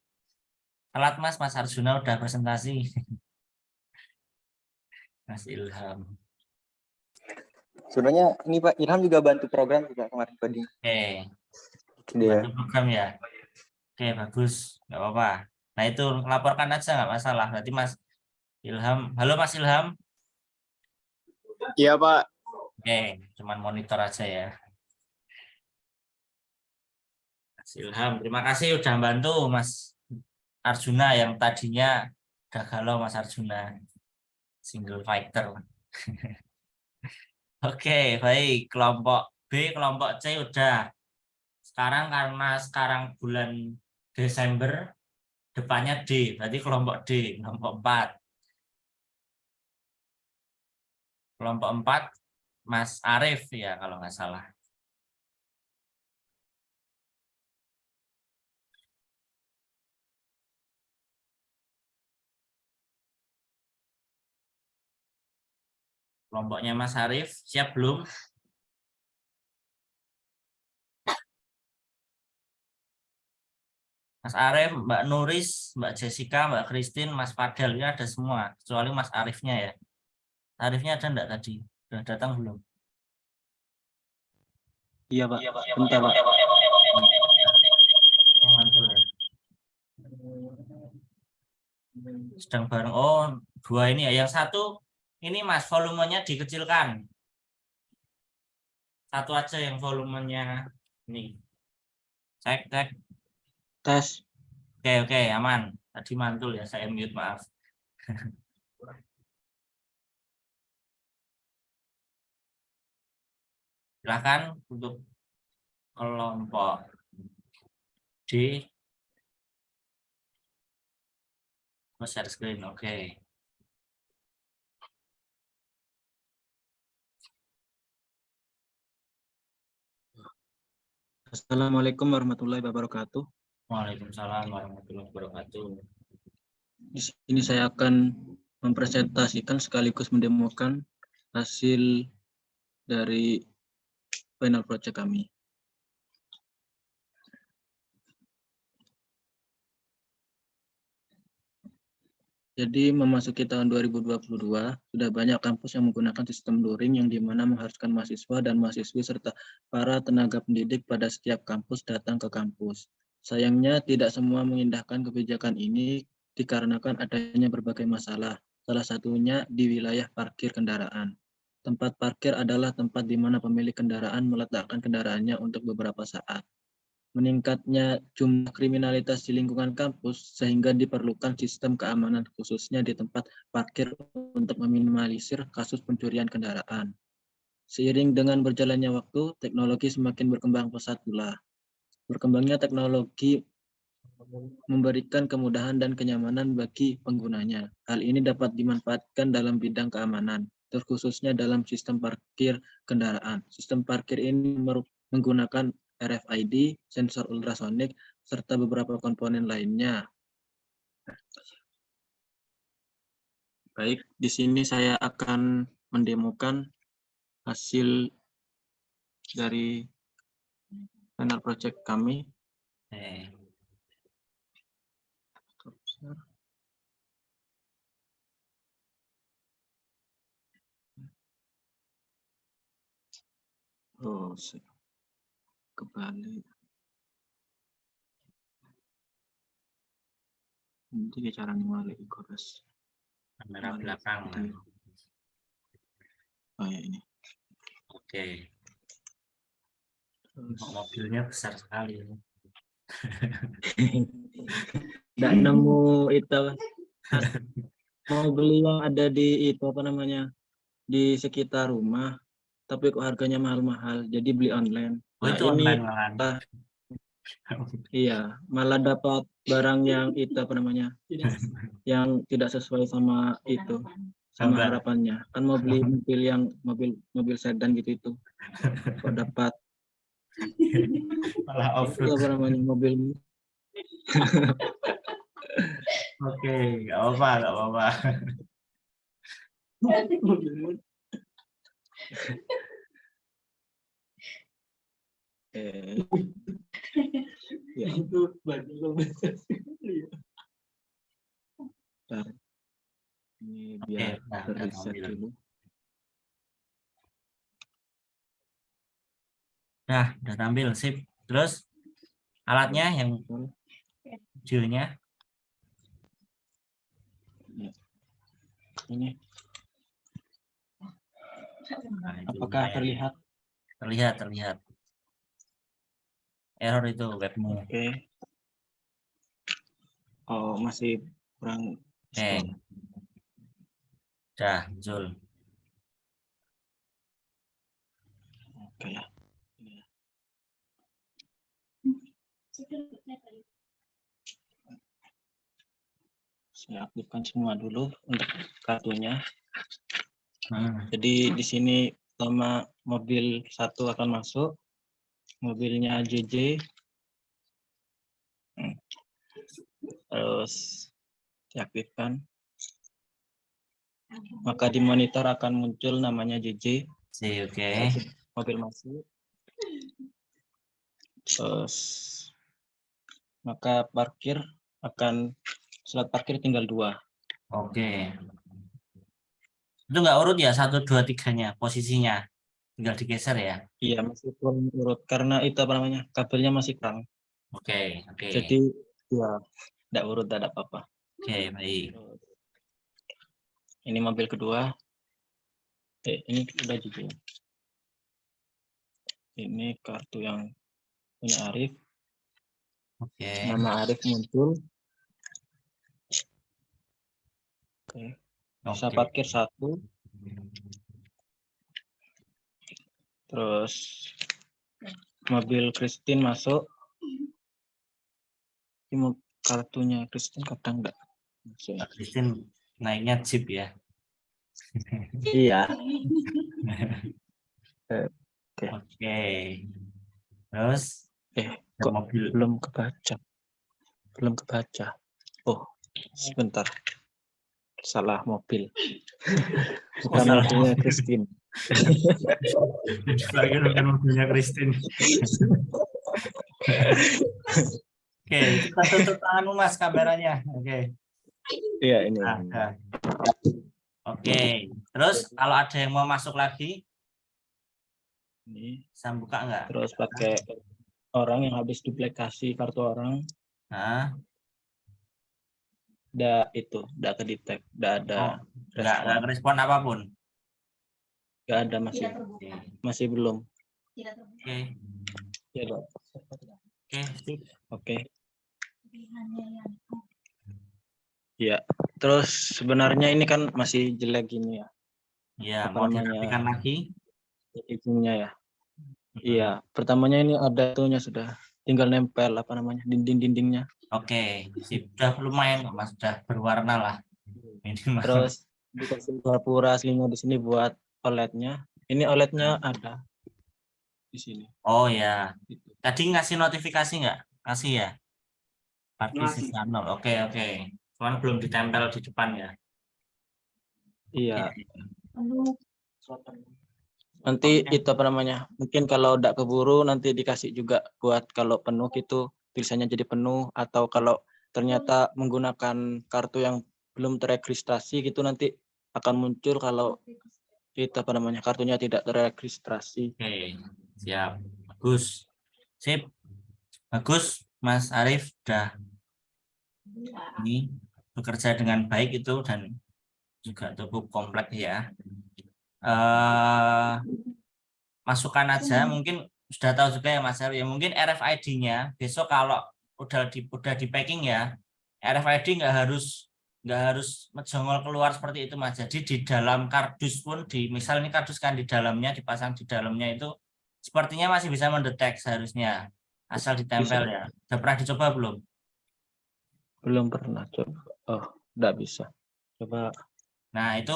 telat Mas. Mas Arjuna udah presentasi. Mas Ilham. Sebenarnya ini Pak Ilham juga bantu program juga kemarin coding. Oke, Dia. bantu program ya. Oke, bagus. Nggak apa-apa. Nah, itu laporkan aja, nggak masalah. Nanti Mas Ilham. Halo Mas Ilham. Iya Pak. Oke, cuman monitor aja ya. Mas Ilham, terima kasih udah bantu Mas Arjuna yang tadinya udah galau Mas Arjuna. Single fighter. Oke, baik. Kelompok B, kelompok C udah. Sekarang karena sekarang bulan Desember, depannya D. Berarti kelompok D, kelompok 4. Kelompok 4, Mas Arief ya kalau nggak salah. Kelompoknya Mas Arief, siap belum? Mas Arief, Mbak Nuris, Mbak Jessica, Mbak Christine, Mas Fadel, ya ada semua. Kecuali Mas Ariefnya ya. Ariefnya ada enggak tadi? Sudah datang belum? Iya Pak. Bentar Pak. Oh, mantul ya. Sedang bareng. Oh, dua ini ya. Yang satu, ini Mas, volumenya dikecilkan. Satu aja yang volumenya ini. Cek. Tes. Oke, aman. Tadi mantul ya, saya mute, maaf. Silakan untuk kelompok D. Share screen, oke. Assalamualaikum warahmatullahi wabarakatuh. Waalaikumsalam warahmatullahi wabarakatuh. Di sini saya akan mempresentasikan sekaligus mendemokan hasil dari final project kami. Jadi memasuki tahun 2022, sudah banyak kampus yang menggunakan sistem luring yang dimana mengharuskan mahasiswa dan mahasiswi serta para tenaga pendidik pada setiap kampus datang ke kampus. Sayangnya tidak semua mengindahkan kebijakan ini dikarenakan adanya berbagai masalah, salah satunya di wilayah parkir kendaraan. Tempat parkir adalah tempat di mana pemilik kendaraan meletakkan kendaraannya untuk beberapa saat. Meningkatnya jumlah kriminalitas di lingkungan kampus sehingga diperlukan sistem keamanan khususnya di tempat parkir untuk meminimalisir kasus pencurian kendaraan. Seiring dengan berjalannya waktu, teknologi semakin berkembang pesat pula. Berkembangnya teknologi memberikan kemudahan dan kenyamanan bagi penggunanya. Hal ini dapat dimanfaatkan dalam bidang keamanan, terkhususnya dalam sistem parkir kendaraan. Sistem parkir ini menggunakan RFID, sensor ultrasonik, serta beberapa komponen lainnya. Baik, di sini saya akan mendemokan hasil dari final project kami. Oh, kebalik. Nanti cara ngewali ikores. Kamera belakang. Oh ya ini. Oke. Terus. Mobilnya besar sekali. Nggak nemu itu. Mau beli yang ada di itu apa namanya di sekitar rumah, tapi kok harganya mahal-mahal. Jadi beli online. Oh, Nah itu ini. online. Iya, malah dapat barang yang itu apa namanya, yang tidak sesuai sama itu, sama Gambar. harapannya. Kan mau beli mobil yang mobil sedan gitu itu, kok dapat Malah off-road. apa namanya mobil. Oke, nggak apa-apa. Ya itu baju bentar. Ini Oke, biar udah riset tampil. dulu. Nah, udah tampil, sip. Terus alatnya yang videonya. Ini Nah, itu apakah layarnya. terlihat? Terlihat. Error itu webmu. Oke. Oh, masih kurang Oke. strong. Udah muncul. Oke ya. Saya aktifkan semua dulu untuk kartunya. Jadi di sini pertama mobil 1 akan masuk. Mobilnya JJ. Terus diaktifkan. Maka di monitor akan muncul namanya JJ. Oke. Mobil masuk. Terus maka parkir akan slot parkir tinggal 2. Oke. Itu nggak urut ya 1, 2, 3-nya posisinya. Tinggal digeser ya. Iya, masih kurang urut karena itu apa namanya? Kabelnya masih kurang. Oke. Jadi ya tidak urut, tidak apa-apa. Oke, baik. Ini mobil kedua. Ini udah juga. Ini kartu yang punya Arif. Oke. Nama Arif muncul. Oke. Bisa Oke. parkir 1. Terus mobil Christine masuk. Ini kartunya Christine kadang enggak. Christine naiknya Jeep ya. Iya. Oke. Terus Kok mobil. belum kebaca. Oh, sebentar. Salah mobil. Bukan salah mobilnya mobil. Christine. Lagi bukan mobilnya Christine. Oke, kita tutup tanganmu Mas kameranya. Oke. Iya, ini. Nah. Oke. Terus kalau ada yang mau masuk lagi, Ini. bisa buka enggak? Terus pakai orang yang habis duplikasi kartu orang. Nah. Udah ke detect, udah ada Enggak respon apapun. Enggak ada, masih belum. Oke. Ya, Dok. Oke, sip. Oke. Ya, terus sebenarnya ini kan masih jelek gini ya. Ya, Apa mau namanya? dirapikan lagi? Itunya ya. Iya, pertamanya ini ada tuhnya sudah. Tinggal nempel apa namanya? Dinding-dindingnya. Oke, sip. Sudah lumayan Mas, sudah berwarna lah. Minimal. Terus dikasih pura-pura aslinya di sini buat OLED-nya. Ini OLED-nya ada di sini. Oh ya. Tadi ngasih notifikasi nggak? Kasih ya? Parkir sisa 0. Oke. Cuman belum ditempel di depan ya. Iya. Nanti itu apa namanya? Mungkin kalau udah keburu nanti dikasih juga buat kalau penuh gitu tulisannya jadi penuh, atau kalau ternyata menggunakan kartu yang belum terregistrasi gitu nanti akan muncul kalau itu apa namanya? Kartunya tidak terregistrasi. Oke, siap. Bagus. Sip. Bagus Mas Arif udah ini bekerja dengan baik itu dan juga cukup kompleks ya. Masukkan aja, mungkin sudah tahu juga ya Mas Arif ya, mungkin RFID-nya besok kalau udah di packing ya, RFID nggak harus menjongol keluar seperti itu Mas. Jadi di dalam kardus pun misal ini kardus kan di dalamnya dipasang di dalamnya itu sepertinya masih bisa mendetek seharusnya, asal ditempel ya. Udah pernah dicoba belum? Belum pernah coba. Oh, enggak bisa. Coba. Nah, itu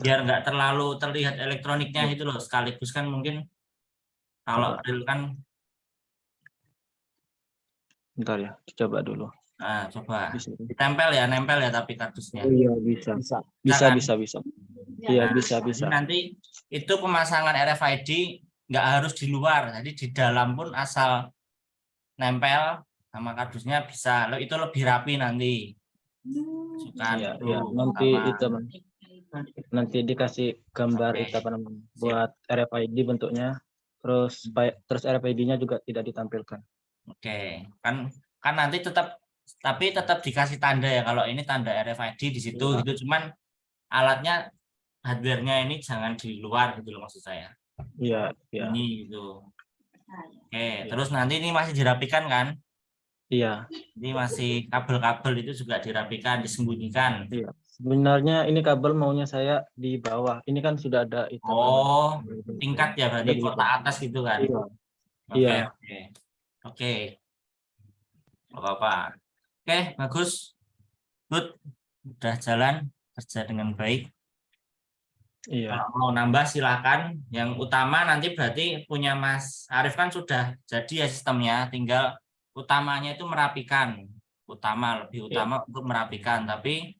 biar nggak terlalu terlihat elektroniknya itu loh, sekaligus kan mungkin kalau real kan. Bentar ya, coba dulu. Nah, coba Bisa. ditempel ya, nempel ya tapi kardusnya. Oh iya, bisa. Bisa, kan? bisa. Iya, Nah, bisa. jadi nanti itu pemasangan RFID nggak harus di luar, jadi di dalam pun asal nempel sama kardusnya bisa. Itu lebih rapi nanti. Sukan Iya, itu iya. Nanti pertama. itu nanti dikasih gambar Oke. itu apa namanya buat RFID bentuknya. Terus RFID-nya juga tidak ditampilkan. Oke, kan nanti tetap dikasih tanda ya kalau ini tanda RFID di situ Iya. gitu. Cuman alatnya hardware-nya ini jangan di luar gitu loh maksud saya. Iya, iya. Ini gitu. Oke, terus nanti ini masih dirapikan kan? Iya. Ini masih kabel-kabel itu juga dirapikan, disembunyikan. Iya. Sebenarnya ini kabel maunya saya di bawah. Ini kan sudah ada itu apa namanya? Oh, tingkat ya berarti Sudah kotak atas gitu kan? Iya. Oke, Iya. oke, nggak apa-apa. Oke, bagus, good, udah jalan kerja dengan baik. Iya. Kalau mau nambah silakan. Yang utama nanti berarti punya Mas Arief kan sudah jadi ya sistemnya, tinggal utamanya itu merapikan. Lebih utama untuk merapikan. Tapi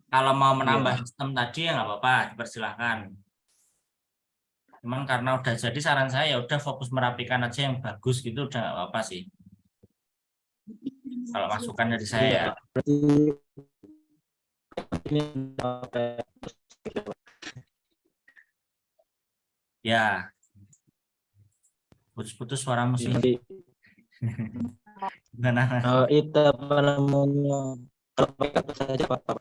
kalau mau menambah sistem tadi ya nggak apa-apa, dipersilahkan. Cuman karena udah jadi saran saya ya udah fokus merapikan aja yang bagus gitu udah nggak apa-apa sih. Kalau masukan dari saya ya. Berarti ini pakai Ya. Putus-putus suaramu sih. nanti Gimana? itu apa namanya? Kalau pakai kertas saja Pak.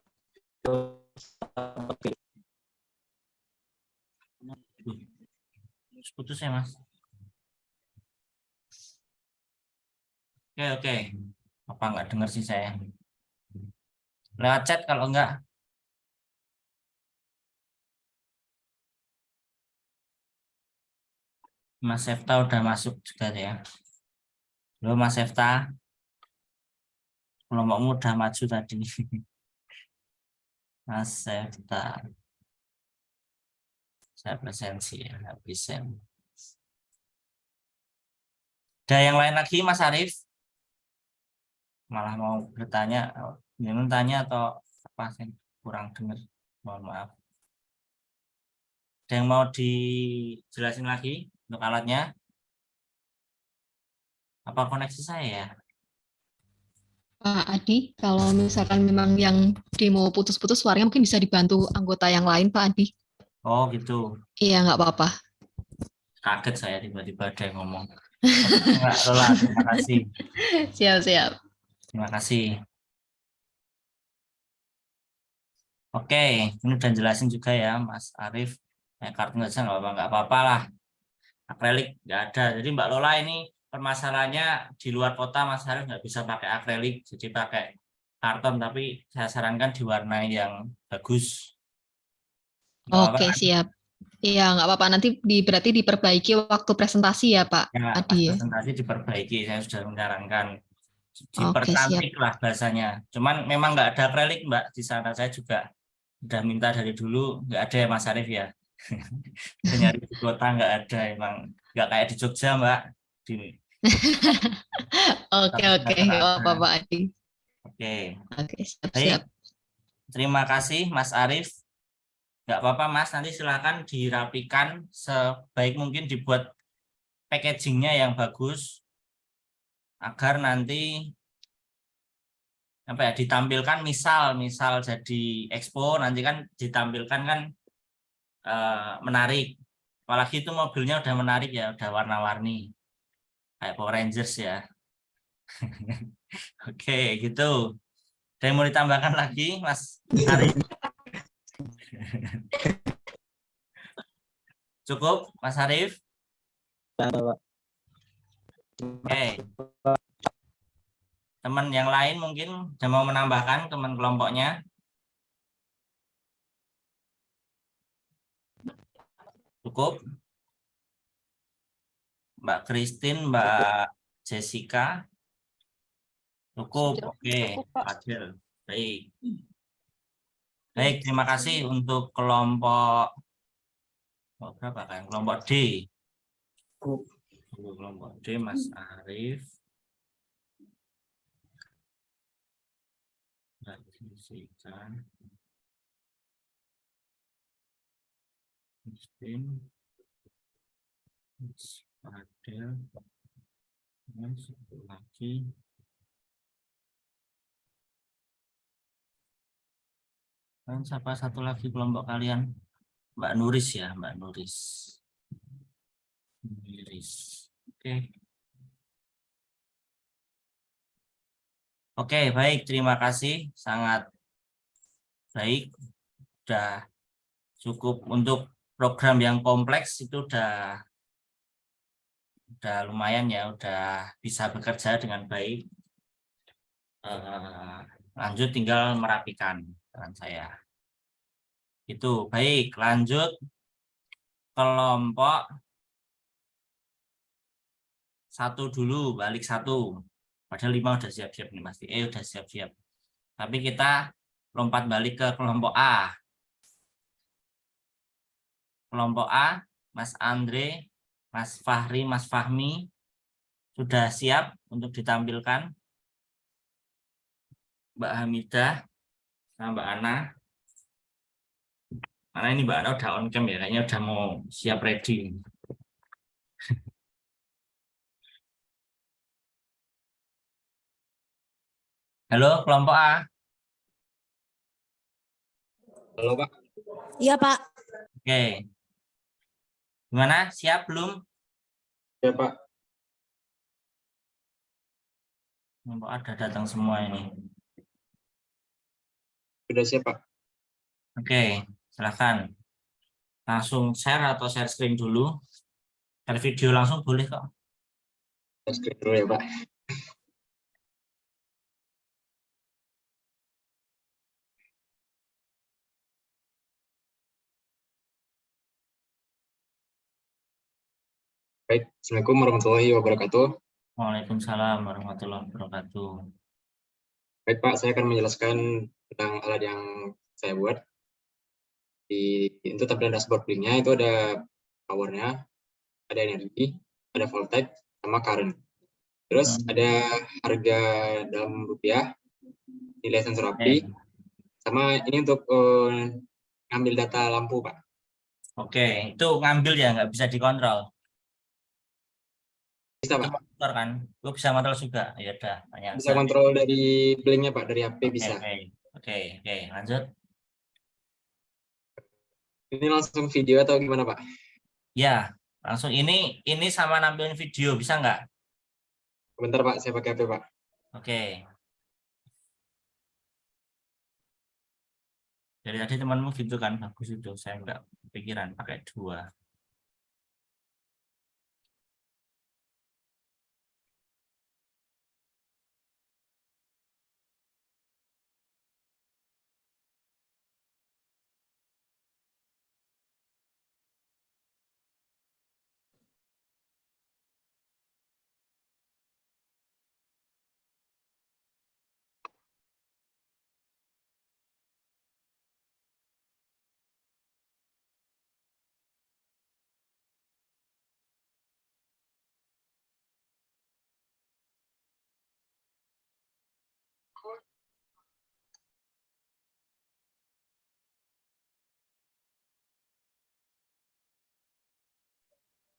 Putus ya Mas. Oke. Apa nggak dengar sih saya? Lewat chat kalau enggak. Mas Sefta udah masuk juga ya. Halo Mas Sefta. Kelompokmu udah maju tadi. Mas Sefta. Saya presensi ya, bisa. Ada yang lain lagi Mas Arief? Malah mau bertanya, ingin tanya atau apa sih? Kurang dengar. Mohon maaf. Ada yang mau dijelasin lagi untuk alatnya? Apa koneksi saya ya? Pak Adi, kalau misalkan memang yang demo putus-putus suaranya mungkin bisa dibantu anggota yang lain, Pak Adi. Oh gitu. Iya, nggak apa-apa. Kaget saya tiba-tiba ada yang ngomong. Enggak, Lola, terima kasih. Siap-siap. Terima kasih. Oke, ini udah jelasin juga ya Mas Arief. Kartu nggak apa-apa lah. Akrilik nggak ada. Jadi Mbak Lola ini permasalahannya di luar kota Mas Arief nggak bisa pakai akrilik, jadi pakai karton. Tapi saya sarankan diwarnai yang bagus. Nggak apa-apa Oke, kan? siap. Iya, nggak apa-apa. Nanti berarti diperbaiki waktu presentasi ya, Pak Ya, pas Adi ya. presentasi diperbaiki. Saya sudah menyarankan Oke, siap. dipercantik lah bahasanya. Cuman memang nggak ada akrilik Mbak di sana. Saya juga udah minta dari dulu, nggak ada ya Mas Arief ya. Nyari di kota nggak ada, emang nggak kayak di Jogja Mbak. Oke, nggak apa-apa, Pak Adi. Oke, Oke, siap-siap. baik. Terima kasih Mas Arief. Nggak apa-apa Mas, nanti silakan dirapikan sebaik mungkin, dibuat packagingnya yang bagus agar nanti apa ya ditampilkan, misal jadi expo nanti kan ditampilkan kan menarik. Apalagi itu mobilnya udah menarik ya, udah warna-warni kayak Power Rangers ya. Oke, gitu. Ada yang mau ditambahkan lagi, Mas Arief? Cukup, Mas Arief? Oke. Teman yang lain mungkin yang mau menambahkan, teman kelompoknya? Cukup? Mbak Christine, Mbak Jessica? Cukup, oke. Hadir. Baik. Baik, terima kasih untuk kelompok berapa kan? Kelompok D. Kelompok D, Mas Arief. Transisikan sistem padel satu lagi dan siapa satu lagi kelompok kalian? Mbak Nuris ya, Mbak Nuris. Oke. Oke, baik, terima kasih, sangat baik. Udah cukup untuk program yang kompleks itu udah lumayan ya, udah bisa bekerja dengan baik. Lanjut tinggal merapikan dengan saya. Itu baik, lanjut kelompok 1 dulu, balik 1. Padahal 5 udah siap-siap nih pasti. Udah siap-siap. Tapi kita lompat balik ke kelompok A. Kelompok A, Mas Andre, Mas Fahri, Mas Fahmi, sudah siap untuk ditampilkan? Mbak Hamidah, sama Mbak Ana. Mana ini Mbak Ana udah on cam ya, kayaknya udah mau siap ready. Halo, kelompok A. Halo, Pak. Iya, Pak. Oke. Gimana? Siap belum? Ya, Pak. Kelompok A udah datang semua ini. Sudah siap, Pak. Oke, silahkan. Langsung share atau share screen dulu. Share video langsung boleh kok. Screen dulu ya, Pak. Baik, Assalamualaikum warahmatullahi wabarakatuh. Waalaikumsalam warahmatullahi wabarakatuh. Baik, Pak, saya akan menjelaskan tentang alat yang saya buat. Untuk tampilan dashboard linknya itu ada powernya, ada energi, ada voltage, sama current. Terus ada harga dalam rupiah, nilai sensor api, sama ini untuk ngambil data lampu, Pak. Oke, itu ngambil ya, nggak bisa dikontrol. Bisa, Itu Pak. motor kan? Gue bisa kontrol juga. Ya udah, Bisa kontrol dari blinknya, Pak, dari HP bisa. Oke, lanjut. Ini langsung video atau gimana, Pak? Ya, langsung ini sama nampilin video, bisa nggak? Bentar, Pak, saya pakai HP, Pak. Oke. Dari tadi temanmu gitu kan, bagus itu. Saya nggak kepikiran pakai 2.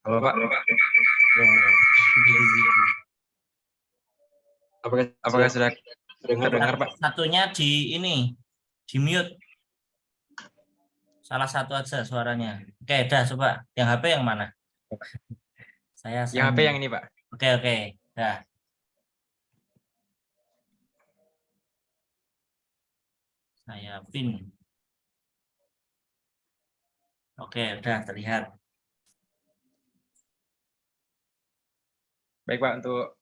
Halo, Pak. Apakah sudah terdengar, Pak? Satunya di mute. Salah satu aja suaranya. Oke, dah coba. Yang HP yang mana? Yang HP yang ini, Pak. Oke, dah. Saya pin. Oke, udah terlihat. Baik, Pak, untuk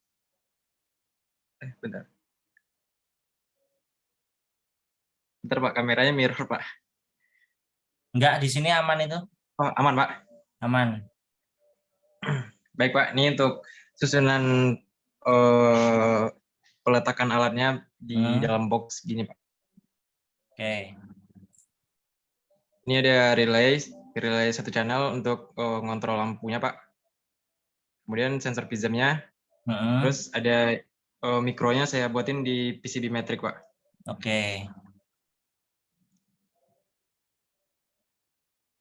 bentar. Bentar, Pak, kameranya mirror, Pak. Enggak, di sini aman itu. Oh, aman, Pak. Aman. Baik, Pak, ini untuk susunan peletakan alatnya di dalam box gini, Pak. Oke. Ini ada relay 1 channel untuk ngontrol lampunya, Pak. Kemudian sensor PISM-nya. Terus ada mikronya saya buatin di PCB Matrix, Pak. Oke.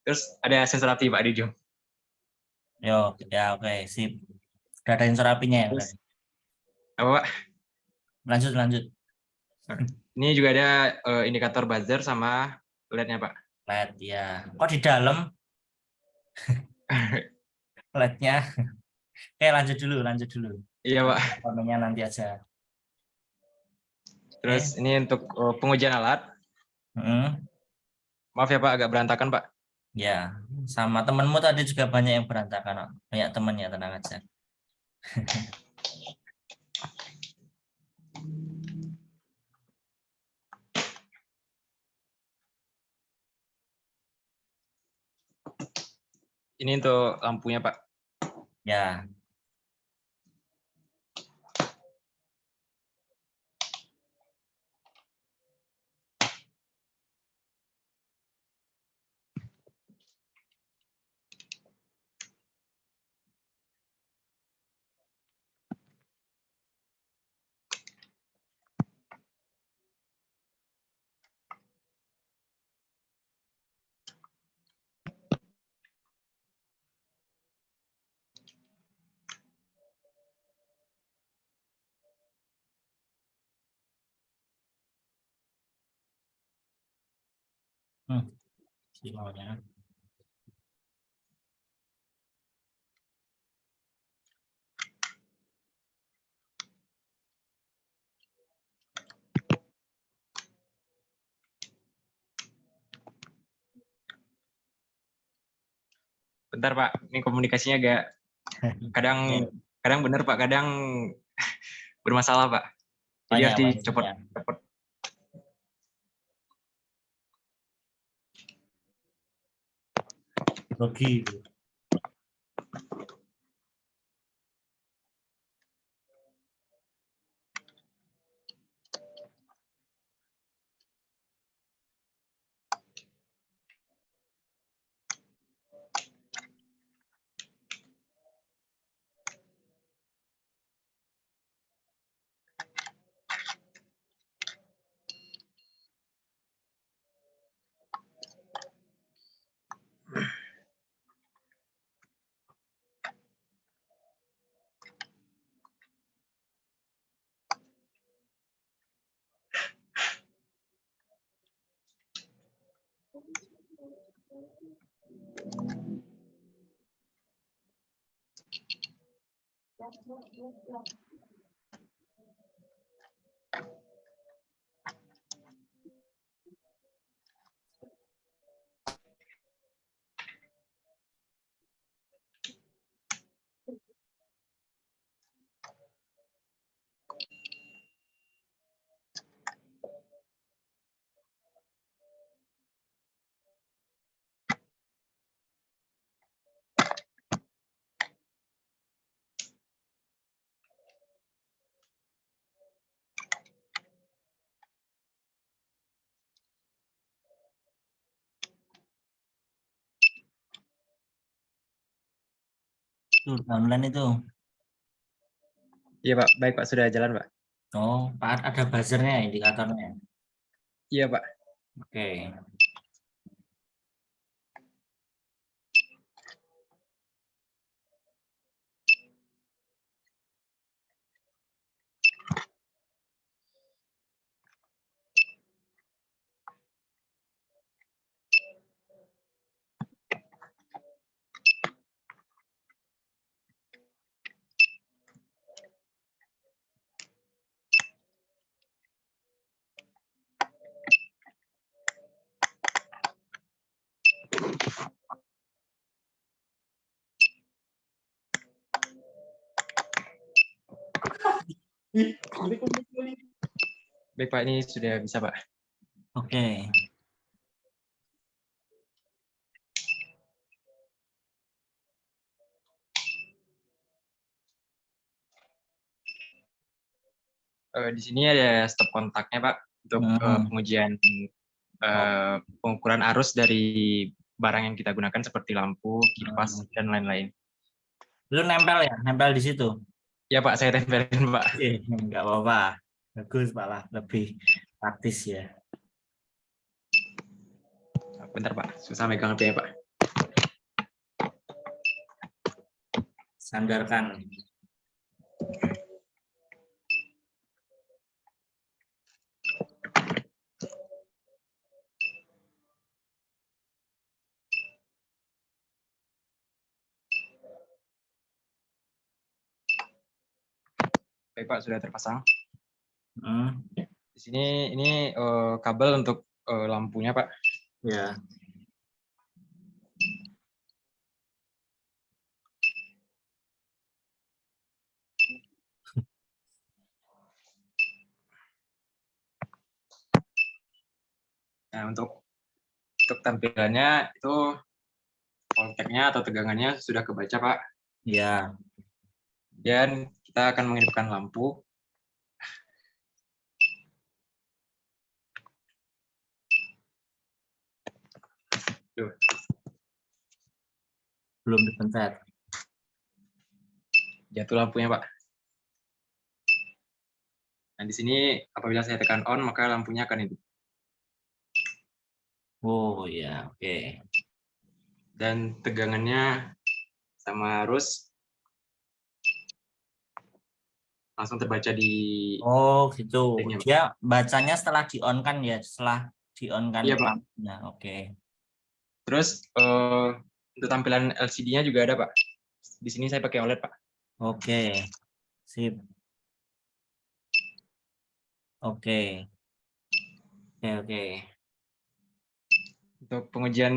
Terus ada sensor api Pak di ujung. Yo, ya oke, sip. Udah ada sensor apinya ya. Terus Berarti. apa Pak? Lanjut. Ini juga ada indikator buzzer sama LED-nya Pak. LED ya. Oh di dalam LED-nya. Oke, lanjut dulu. Iya Pak. Komponennya nanti aja. Terus ini untuk pengujian alat. Hmm, Maaf ya Pak, agak berantakan Pak. ya, sama temenmu tadi juga banyak yang berantakan. Kok. Banyak temennya, tenang aja. Ini untuk lampunya Pak. Ya. Sinyalnya. Bentar Pak, ini komunikasinya agak kadang benar Pak, kadang bermasalah Pak. Jadi harus dicopot. Rugi. Tuh, downline itu. Iya Pak, baik Pak, sudah jalan Pak. Oh, Pak ada buzzernya, indikatornya. Iya Pak. Oke. Baik Pak, ini sudah bisa Pak. Oke. Di sini ada stop kontaknya Pak untuk pengujian pengukuran arus dari barang yang kita gunakan seperti lampu, kipas, dan lain-lain. Lu nempel ya? Nempel di situ? Ya Pak, saya tempelin Pak. Enggak apa-apa. Bagus malah lebih Praktis ya. Bentar Pak, susah megang HP-nya Pak. Sandarkan. Baik Pak, sudah terpasang. Hmm, Di sini ini kabel untuk lampunya Pak. ya. Nah, untuk tampilannya itu voltage-nya atau tegangannya sudah kebaca Pak. Ya. Dan kita akan menghidupkan lampu. Tuh. Belum dipencet. Jatuh lampunya Pak. Nah, di sini apabila saya tekan on, maka lampunya akan hidup. Oh ya, oke. Dan tegangannya sama arus langsung terbaca di Oh gitu. linknya, Pak. Dia bacanya setelah di-on kan ya, setelah di-on kan Iya, Pak. lampunya. Oke. Terus untuk tampilan LCD-nya juga ada Pak. Di sini saya pakai OLED Pak. Oke. Sip. Oke. Oke. Untuk pengujian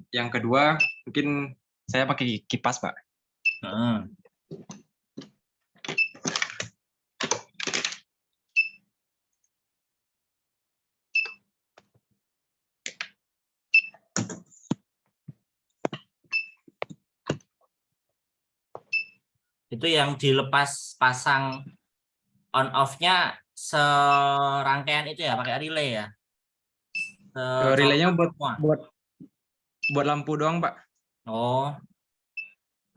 yang kedua, mungkin saya pakai kipas Pak. Heeh. Itu yang dilepas pasang on off-nya serangkaian itu ya, pakai relay ya? Relaynya Semua. buat lampu doang Pak. Oh,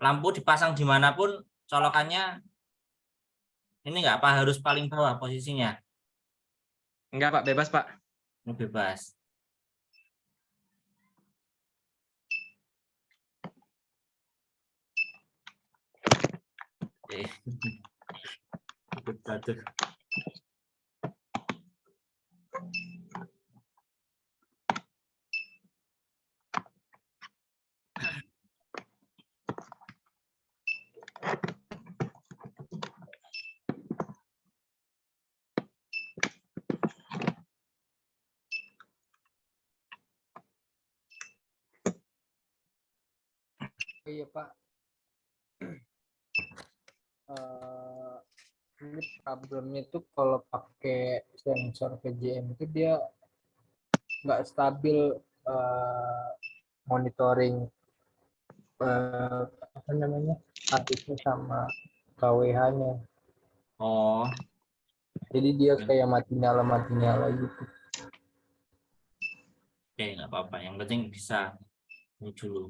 lampu dipasang dimanapun colokannya ini nggak apa harus paling bawah posisinya? Enggak Pak, bebas Pak. Bebas. Betul. Iya Pak. Ini problemnya itu kalau pakai sensor PJM itu dia nggak stabil monitoring apa namanya artisnya sama KWH-nya. Oh, Jadi dia kayak mati nyala gitu. oke, nggak apa-apa. Yang penting bisa ini dulu.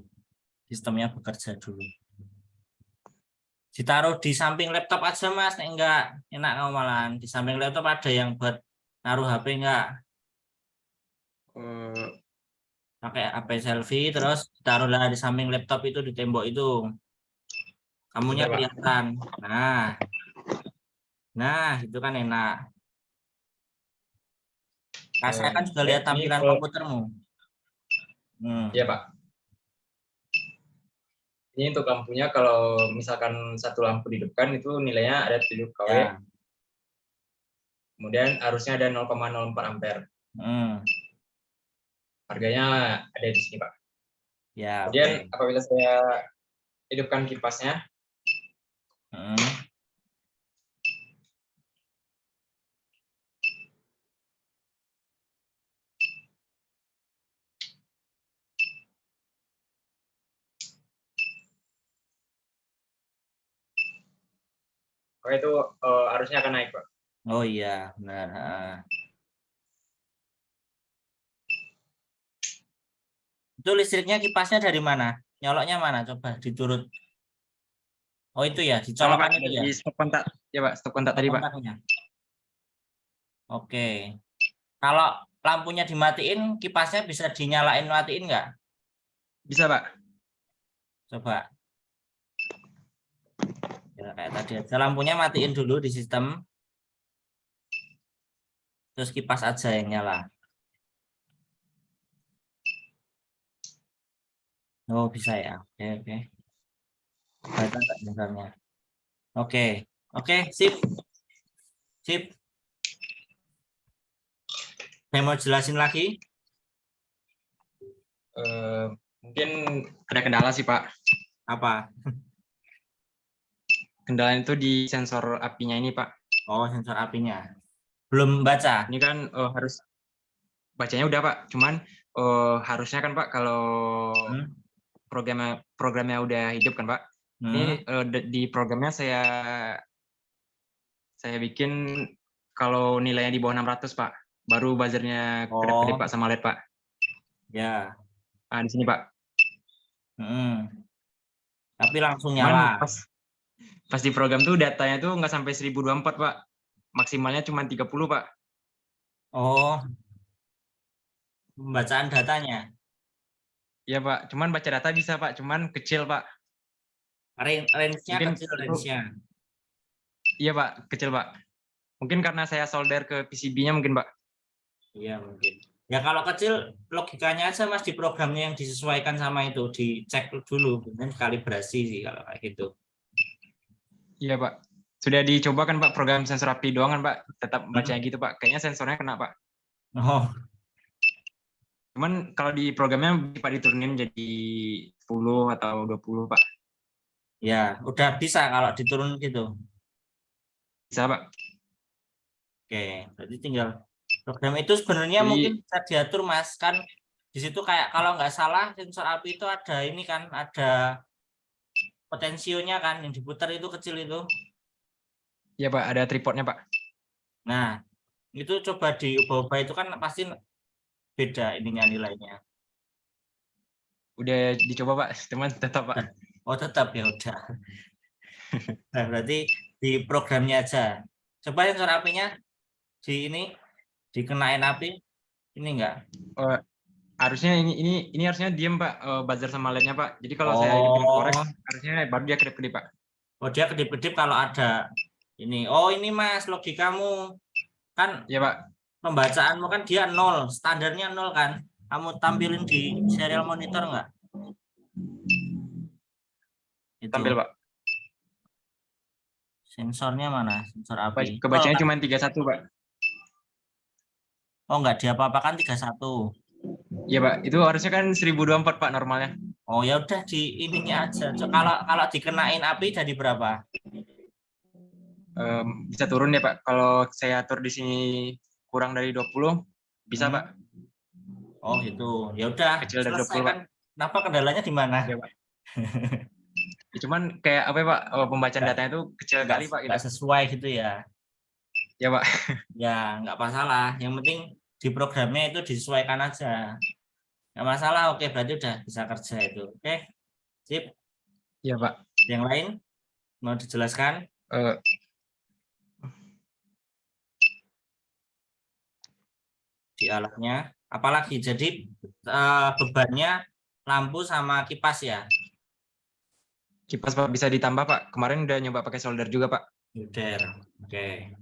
Sistemnya bekerja dulu. Ditaruh di samping laptop aja Mas, nek enggak enak kamu malahan. Di samping laptop ada yang buat naruh HP enggak? Pakai HP selfie terus taruhlah di samping laptop itu di tembok itu. Kamunya kelihatan. Nah, itu kan enak. Saya kan juga lihat tampilan komputermu. Iya Pak. Ini untuk lampunya kalau misalkan satu lampu dihidupkan itu nilainya ada 7 kW. Ya. Kemudian arusnya ada 0,04 ampere. Harganya ada di sini Pak. Ya. Kemudian apabila saya hidupkan kipasnya, maka itu arusnya akan naik Pak. Oh iya, benar. Itu listriknya kipasnya dari mana? Nyoloknya mana? Coba diturut. Oh itu ya, dicolokan itu ya? Di stop kontak. Ya Pak, stop kontak tadi Pak. Oke. Kalau lampunya dimatiin, kipasnya bisa dinyalain matiin nggak? Bisa, Pak. Coba. Ya, kayak tadi aja. Lampunya matiin dulu di sistem. Terus kipas aja yang nyala. Oh, bisa ya. Oke, oke. Baca nggak bentarnya? Oke. Oke, sip. Sip. Saya mau jelasin lagi. Mungkin ada kendala sih, Pak. Apa? Kendala itu di sensor apinya ini, Pak. Oh, sensor apinya. Belum baca. Ini kan harus bacanya udah, Pak. Cuman harusnya kan, Pak, kalau programnya udah hidup kan, Pak. Ini di programnya saya bikin kalau nilainya di bawah 600, Pak. Baru buzzernya kedip-kedip, Pak, sama LED, Pak. Ya. Ah, di sini, Pak. Tapi langsung Cuman nyala. pas di program tuh datanya tuh nggak sampai 1024, Pak. Maksimalnya cuma 30, Pak. Oh. Pembacaan datanya. Iya, Pak. Cuman baca data bisa, Pak. Cuman kecil, Pak. Range-nya Mungkin kecil range-nya. Iya, Pak. Kecil, Pak. Mungkin karena saya solder ke PCB-nya mungkin, Pak. Iya, mungkin. Ya kalau kecil logikanya aja Mas di programnya yang disesuaikan sama itu, dicek dulu, kemudian kalibrasi sih kalau kayak gitu. Iya, Pak. Sudah dicoba kan, Pak, program sensor api doang kan, Pak. Tetap bacanya gitu, Pak. Kayaknya sensornya kena, Pak. Oh. Cuman kalau di programnya Pak diturunin jadi 10 atau 20, Pak. Ya, udah bisa kalau diturun gitu. Bisa, Pak. Oke, berarti tinggal program itu sebenarnya mungkin bisa diatur, Mas. Kan di situ kayak kalau nggak salah sensor api itu ada ini kan, ada potensionya kan yang diputar itu kecil itu. Iya, Pak, ada tripodnya, Pak. Nah, itu coba diubah-ubah itu kan pasti beda ininya nilainya. Udah dicoba, Pak, teman tetap, Pak. Oh, tetap ya udah. Nah, berarti di programnya aja. Coba sensor apinya di ini dikenain api. Ini enggak? Harusnya ini harusnya diem, Pak, buzzer sama LED-nya, Pak. Jadi kalau saya hidupin korek harusnya baru dia kedip-kedip, Pak. Oh, dia kedip-kedip kalau ada ini. Oh, ini Mas, logikamu. Kan Iya, Pak. pembacaanmu kan dia 0, standarnya 0 kan. Kamu tampilin di serial monitor enggak? Itu. Tampil, Pak. Sensornya mana? Sensor api. Kebacanya cuma 31, Pak. Oh, enggak diapa-apakan 31. Iya, Pak. Itu harusnya kan 1024, Pak, normalnya. Oh, ya udah di ininya aja. Kalau dikenain api jadi berapa? Bisa turun ya, Pak. Kalau saya atur di sini kurang dari 20, bisa, Pak. Oh, gitu. Ya udah. Kecil dari 20, kan. Kenapa kendalanya di mana? Ya, Pak. Ya, cuman kayak apa ya, Pak? Pembacaan datanya itu kecil kali, Pak. Nggak sesuai gitu ya. Ya, Pak. Ya, nggak masalah. Yang penting di programnya itu disesuaikan aja. Nggak masalah. Oke, berarti udah bisa kerja itu. Oke. Sip. Iya, Pak. Yang lain mau dijelaskan? Di alatnya. Apalagi jadi bebannya lampu sama kipas ya. Kipas, Pak, bisa ditambah, Pak. Kemarin udah nyoba pakai solder juga, Pak. Solder. Oke.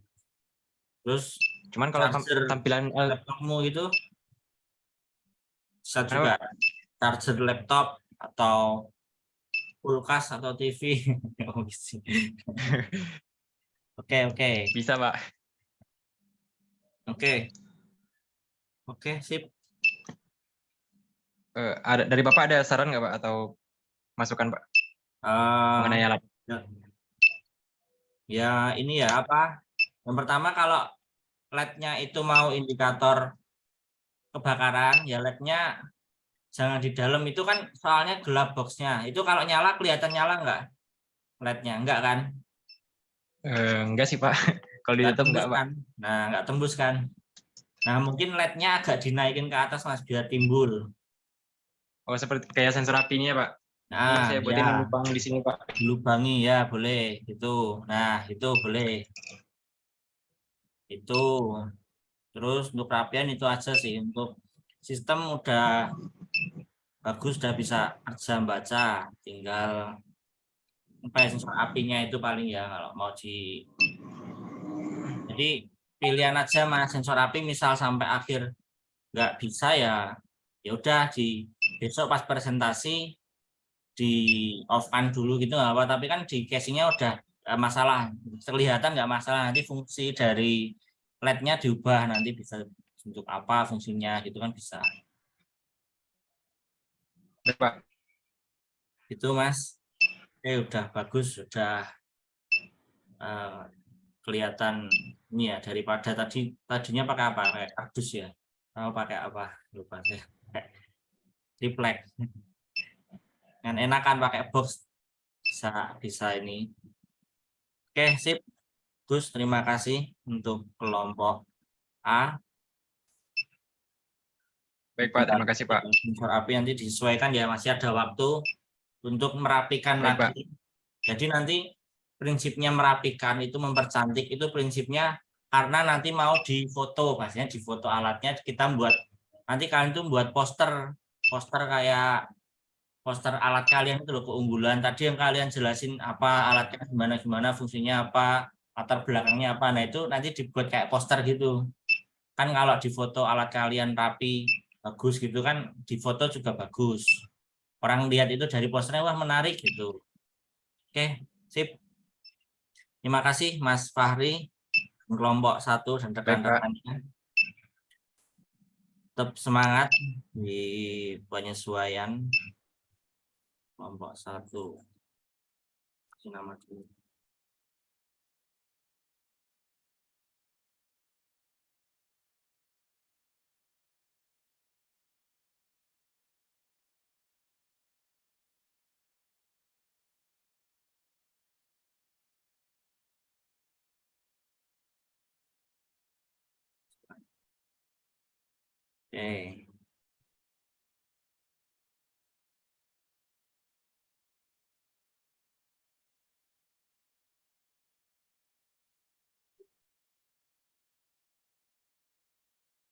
Terus cuman kalau tampilan laptopmu itu bisa juga charger laptop atau kulkas atau TV. Oke. Bisa, Pak. Oke, sip. Dari Bapak ada saran nggak, Pak, atau masukan, Pak? Mengenai alat. Ya, ini ya apa? Yang pertama kalau LED-nya itu mau indikator kebakaran, ya LED-nya jangan di dalam, itu kan soalnya gelap boxnya. Itu kalau nyala kelihatan nyala nggak? LED-nya enggak kan? Enggak sih, Pak. Kalau ditutup enggak, Pak. Nah, nggak tembus kan? Nah, mungkin LED-nya agak dinaikin ke atas, Mas, biar timbul. Oh, seperti kayak sensor api ini ya, Pak? Nah, saya buatin lubang di sini, Pak. Dilubangi ya, boleh. Itu. Nah, itu boleh. Itu. Terus untuk perapian itu aja sih. Untuk sistem udah bagus, udah bisa kerja baca, tinggal apa ya, sensor apinya itu paling ya kalau mau jadi pilihan aja Mas, sensor api misal sampai akhir nggak bisa ya udah di besok pas presentasi di off kan dulu gitu nggak apa, tapi kan di casingnya udah nggak masalah, kelihatan nggak masalah, nanti fungsi dari LED-nya diubah, nanti bisa untuk apa fungsinya gitu kan bisa. Baik, Pak. Itu Mas. Udah bagus, sudah kelihatan ini ya, daripada tadinya pakai apa, kayak kardus ya, mau pakai apa lupa saya, kayak triplek kan enakan pakai box, bisa ini. Oke sip Gus, terima kasih untuk kelompok A. Baik, Pak. Terima kasih, Pak. Sensor api nanti disesuaikan ya, masih ada waktu untuk merapikan Baik, Pak. lagi. Jadi nanti prinsipnya merapikan itu, mempercantik itu prinsipnya karena nanti mau difoto, pastinya difoto alatnya, kita buat nanti kalian tuh buat poster kayak poster alat kalian itu loh, keunggulan tadi yang kalian jelasin apa alatnya gimana fungsinya apa, latar belakangnya apa. Nah itu nanti dibuat kayak poster gitu kan, kalau difoto alat kalian rapi bagus gitu kan, difoto juga bagus, orang lihat itu dari posternya wah menarik gitu. Oke sip, terima kasih Mas Fahri, kelompok 1 dan rekan-rekannya. Tetap semangat di penyesuaian kelompok 1. Kasih nama dulu. Oke.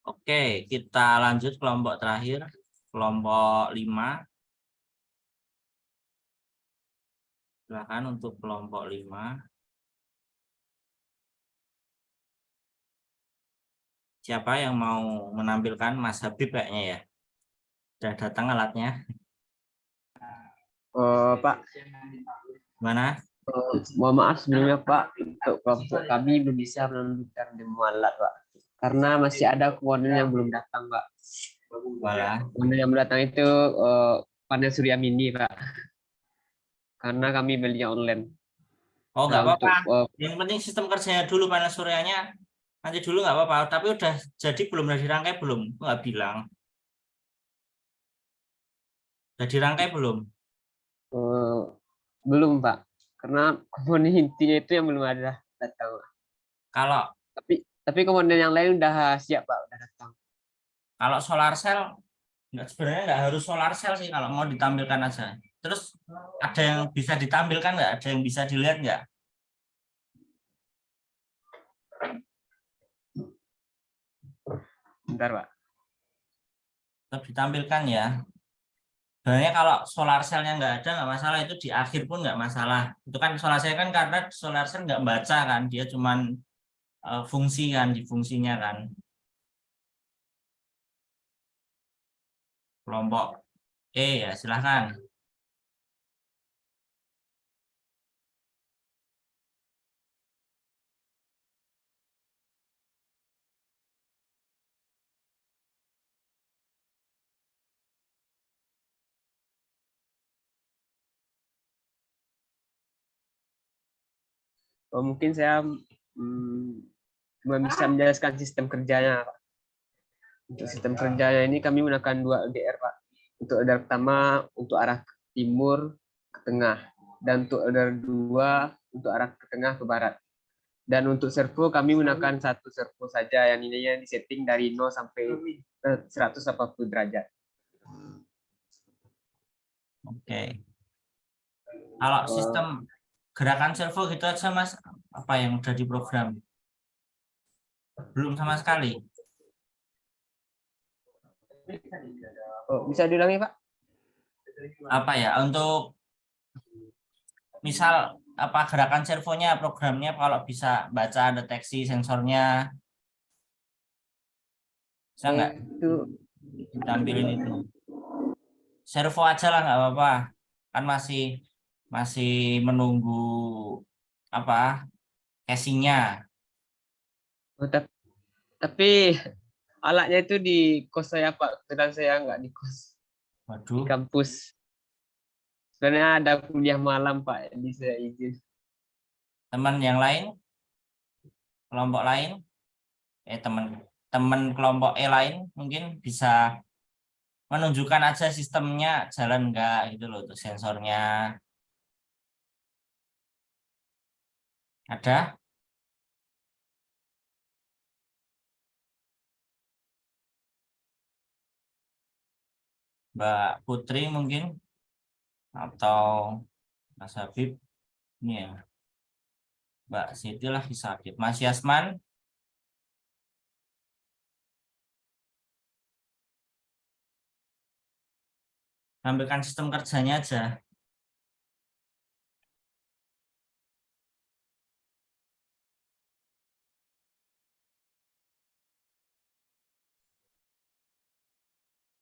Oke, kita lanjut kelompok terakhir, kelompok 5. Silakan untuk kelompok 5. Siapa yang mau menampilkan? Mas Habib kayaknya ya. Sudah datang alatnya. Pak, Mana? mohon maaf sebelumnya Pak, untuk kelompok kami belum bisa menampilkan demo alat Pak, karena masih ada komponen yang belum datang Pak. Komponen yang belum datang itu panel surya mini Pak, karena kami belinya online. Oh nggak Nah, apa-apa. Yang penting sistem kerjanya dulu, panel suryanya nanti dulu nggak apa-apa. Tapi udah jadi belum, udah dirangkai belum? Nggak bilang. Udah dirangkai belum? Belum Pak, karena komponen intinya itu yang belum ada datang. Kalau tapi komponen yang lain udah siap Pak, udah datang. Kalau solar cell sebenarnya nggak harus solar cell sih kalau mau ditampilkan aja. Terus ada yang bisa ditampilkan nggak? Ada yang bisa dilihat nggak? Bentar Pak. Tetap ditampilkan ya. Sebenarnya kalau solar cell-nya nggak ada nggak masalah, itu di akhir pun nggak masalah. Itu kan solar cell kan, karena solar cell nggak baca kan, dia cuman fungsi kan, di fungsinya kan. Kelompok E ya silahkan. Mungkin saya cuma bisa menjelaskan sistem kerjanya Pak. Untuk sistem kerjanya ini kami menggunakan 2 LDR Pak. Untuk LDR pertama untuk arah timur ke tengah, dan untuk LDR 2 untuk arah ke tengah ke barat. Dan untuk servo kami menggunakan 1 servo saja yang ininya disetting dari 0 sampai 180 derajat. Oke. Kalau sistem gerakan servo gitu aja Mas, apa yang udah diprogram? Belum sama sekali. Oh, bisa diulangi, Pak? Apa ya, untuk misal apa gerakan servonya, programnya kalau bisa baca deteksi sensornya, bisa nggak Itu ditampilin itu? Servo aja lah nggak apa-apa, kan masih menunggu apa casingnya. oh, tapi alatnya itu di kos saya, Pak. Kebetulan saya nggak di kos, di Waduh, kampus. Sebenarnya ada kuliah malam, Pak. Jadi saya izin. teman yang lain, kelompok lain, teman kelompok E lain mungkin bisa menunjukkan aja sistemnya jalan nggak gitu loh untuk sensornya. Ada? Mbak Putri mungkin atau Mas Habib ini ya. Mbak Siti lah bisa Habib. Mas Yasman, tampilkan sistem kerjanya aja.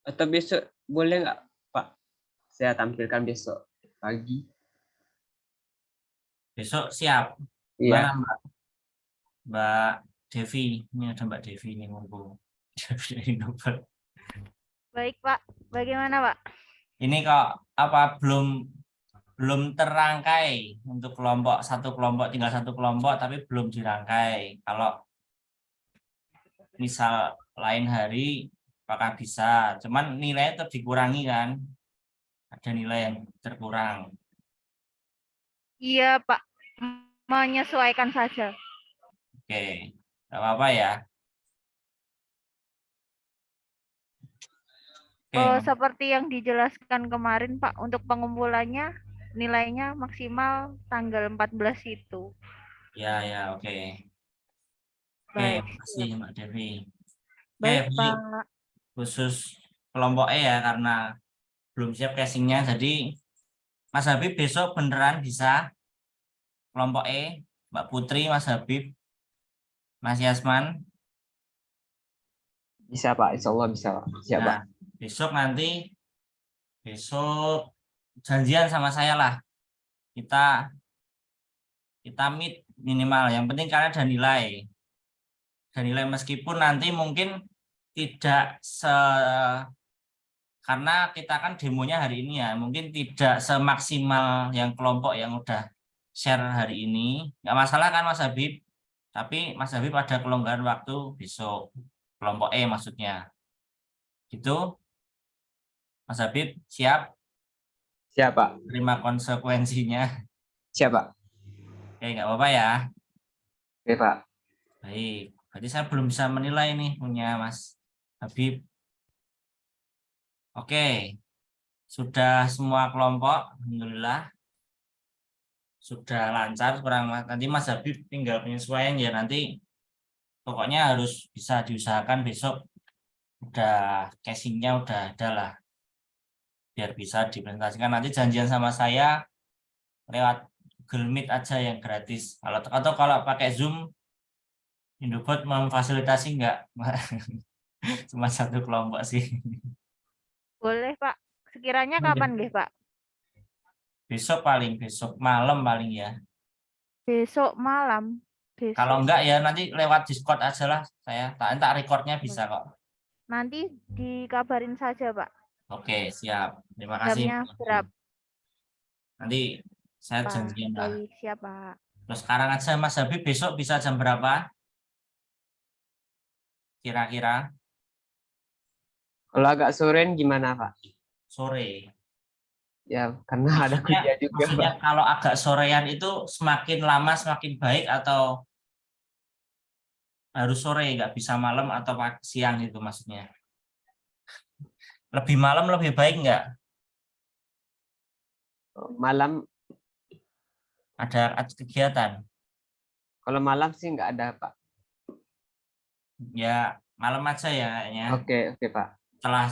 Atau besok boleh nggak, Pak? Saya tampilkan besok pagi. Besok siap. Iya. Mana Mbak Devi? Ini ada Mbak Devi ini mumpung. Devi Innovat. Baik, Pak. Bagaimana, Pak? Ini kok apa belum terangkai untuk satu kelompok, tinggal satu kelompok tapi belum dirangkai. Kalau misal lain hari apakah bisa, cuman nilai tetap dikurangi kan, ada nilai yang terkurang. Iya, Pak. Menyesuaikan saja. Oke, nggak apa-apa ya. Oke, Seperti yang dijelaskan kemarin, Pak, untuk pengumpulannya nilainya maksimal tanggal 14 itu. ya oke. Oke, Baik, makasih Mbak Devi. Oke, baik, baik. Pak. Khusus kelompok E ya karena belum siap casingnya, jadi Mas Habib besok beneran bisa kelompok E, Mbak Putri, Mas Habib, Mas Yasman. Bisa, Pak. Insya Allah bisa, Pak. Siap, Pak. Nah, besok janjian sama saya lah. Kita meet minimal. Yang penting karena ada nilai. Ada nilai meskipun nanti mungkin tidak karena kita kan demonya hari ini ya, mungkin tidak semaksimal yang kelompok yang udah share hari ini. Nggak masalah kan Mas Habib? Tapi Mas Habib ada kelonggaran waktu besok. Kelompok E maksudnya. Gitu. Mas Habib siap? Siap, Pak. Terima konsekuensinya. Siap, Pak. Oke, nggak apa-apa ya. Oke, Pak. Baik. Berarti saya belum bisa menilai nih punya Mas Habib. Oke. Sudah semua kelompok, alhamdulillah. Sudah lancar, kurang nanti Mas Habib tinggal penyesuaian ya, nanti pokoknya harus bisa diusahakan besok udah casingnya udah ada lah biar bisa dipresentasikan. Nanti janjian sama saya lewat Google Meet aja yang gratis, atau kalau pakai Zoom Innovat memfasilitasi enggak? Cuma satu kelompok sih. Boleh, Pak. Sekiranya kapan, nggih, Pak? Besok malam paling ya. Besok malam. Kalau Besok. enggak ya nanti lewat Discord aja lah saya. Tak recordnya bisa kok. Nanti dikabarin saja, Pak. Oke, siap. Terima kasih. Jamnya berapa? Nanti saya Pak? janjian lah. Baik, siap, Pak. Terus sekarang aja Mas Habib besok bisa jam berapa? Kira-kira Kalau agak sorean gimana, Pak? sore. Ya, karena ada kuliah juga, Maksudnya Pak. kalau agak sorean itu semakin lama semakin baik atau harus sore, nggak bisa malam atau siang itu maksudnya? Lebih malam lebih baik nggak? Malam, Ada kegiatan? kalau malam sih nggak ada, Pak. Ya malam aja ya kayaknya. Oke, Pak. setelah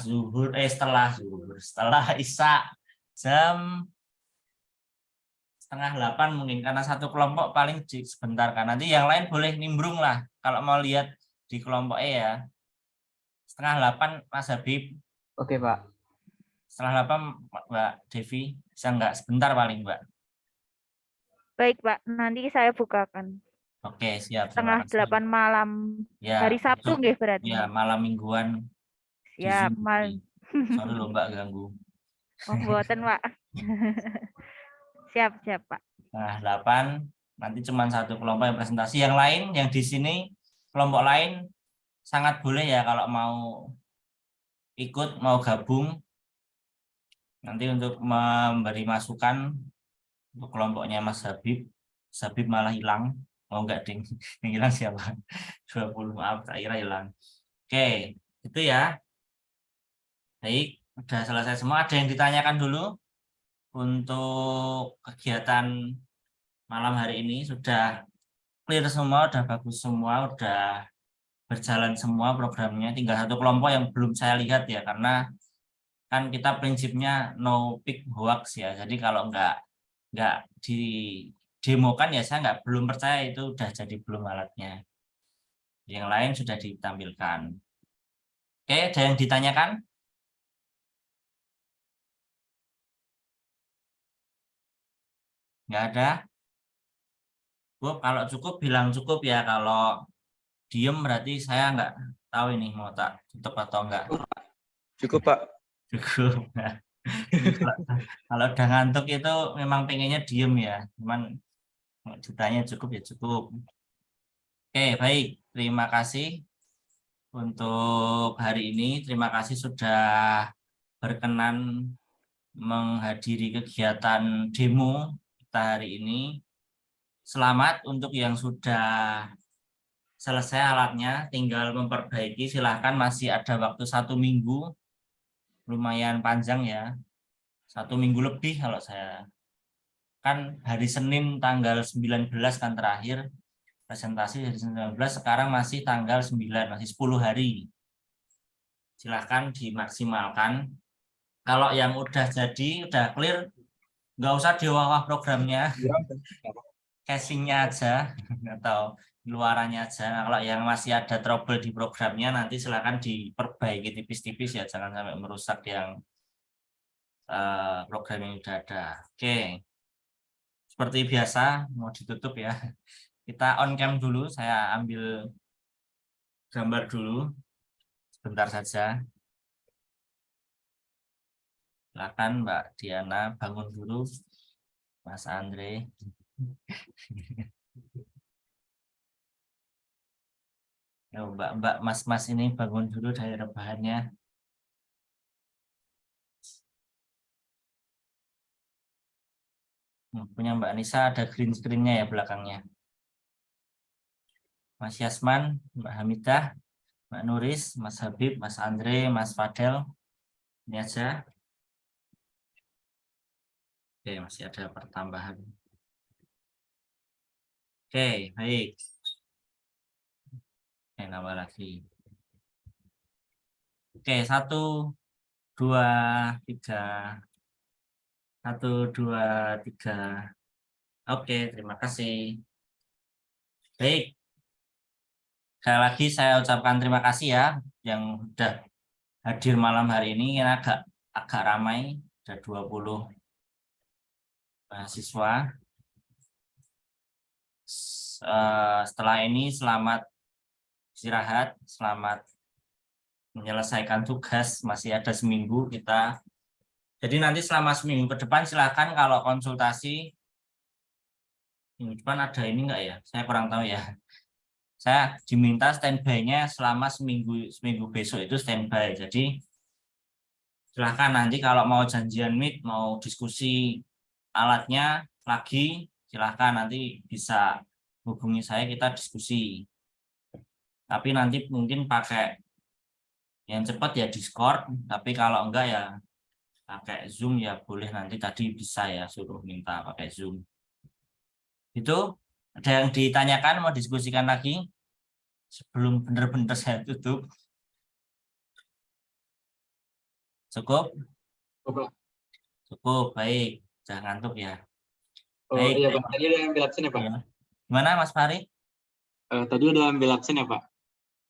Isya jam 7:30 mungkin, karena satu kelompok paling sebentar kan. Nanti yang lain boleh nimbrung lah kalau mau lihat di kelompok E ya. 7:30 Mas Habib. Oke, Pak. 7:30 Mbak Devi, bisa nggak sebentar paling Mbak? Baik, Pak. Nanti saya bukakan. Oke, siap. Terima kasih. 7:30 malam Ya, hari Sabtu besok, nggih berarti. ya malam mingguan. di Siap, Zoom. Mas. Sorry loh Mbak ganggu. Oh, mboten, Pak. Siap, Pak. 7:30 nanti cuma satu kelompok yang presentasi. Yang lain yang di sini kelompok lain sangat boleh ya kalau mau ikut, mau gabung. Nanti untuk memberi masukan untuk kelompoknya Mas Habib. Mas Habib malah hilang. Oh enggak ding, yang hilang siapa? 20, maaf, tak kira hilang. Oke, itu ya. Baik, udah selesai semua. Ada yang ditanyakan dulu untuk kegiatan malam hari ini? Sudah clear semua, udah bagus semua, udah berjalan semua programnya. Tinggal satu kelompok yang belum saya lihat ya, karena kan kita prinsipnya no pick hoax ya. Jadi kalau nggak di demokan ya saya belum percaya itu udah jadi belum alatnya. Yang lain sudah ditampilkan. Oke, ada yang ditanyakan? Nggak ada? Cukup, kalau cukup bilang cukup ya. Kalau diem berarti saya nggak tahu ini mau tak tutup atau enggak. Cukup, Pak. Cukup. Kalau udah ngantuk itu memang pengennya diem ya. Cuman ditanya cukup ya cukup. Oke, baik. Terima kasih untuk hari ini. Terima kasih sudah berkenan menghadiri kegiatan demo kita hari ini. Selamat untuk yang sudah selesai alatnya, tinggal memperbaiki. Silahkan, masih ada waktu 1 minggu, lumayan panjang ya, 1 minggu lebih. Kalau saya kan hari Senin tanggal 19 kan terakhir presentasi, hari 19, sekarang masih tanggal 9, masih 10 hari. Silahkan dimaksimalkan. Kalau yang udah jadi, udah clear, nggak usah diwawah programnya, casingnya aja atau luarannya aja. Nah, kalau yang masih ada trouble di programnya, nanti silakan diperbaiki tipis-tipis ya, jangan sampai merusak yang program yang sudah ada. Oke, seperti biasa mau ditutup ya. Kita on cam dulu, saya ambil gambar dulu sebentar saja. Silakan Mbak Diana bangun dulu, Mas Andre. Yo, Mbak, Mas ini bangun dulu dari rebahannya. Punya Mbak Nisa ada green screen-nya ya belakangnya. Mas Yasman, Mbak Hamidah, Mbak Nuris, Mas Habib, Mas Andre, Mas Fadel. Ini aja. Oke, masih ada pertambahan. Oke, baik. Oke, nambah lagi. Oke, 1, 2, 3. 1, 2, 3. Oke, terima kasih. Baik. Sekali lagi saya ucapkan terima kasih ya yang sudah hadir malam hari ini. Ini agak ramai, ada 20 mahasiswa. Setelah ini selamat istirahat, selamat menyelesaikan tugas, masih ada seminggu kita. Jadi nanti selama seminggu ke depan silakan kalau konsultasi. Minggu depan ada ini enggak ya? Saya kurang tahu ya. Saya diminta standby-nya selama seminggu besok itu standby. Jadi silahkan nanti kalau mau janjian meet, mau diskusi alatnya lagi, silahkan nanti bisa hubungi saya, kita diskusi. Tapi nanti mungkin pakai yang cepat ya Discord, tapi kalau enggak ya pakai Zoom ya boleh, nanti tadi bisa ya suruh minta pakai Zoom. Itu ada yang ditanyakan, mau diskusikan lagi sebelum benar-benar saya tutup? Cukup? Pak. Cukup, baik. Jangan ngantuk ya. Oh Baik, iya baik. Pak, tadi udah ambil absen ya Pak? Ya. Gimana Mas Fahri? Tadi udah ambil absen ya Pak?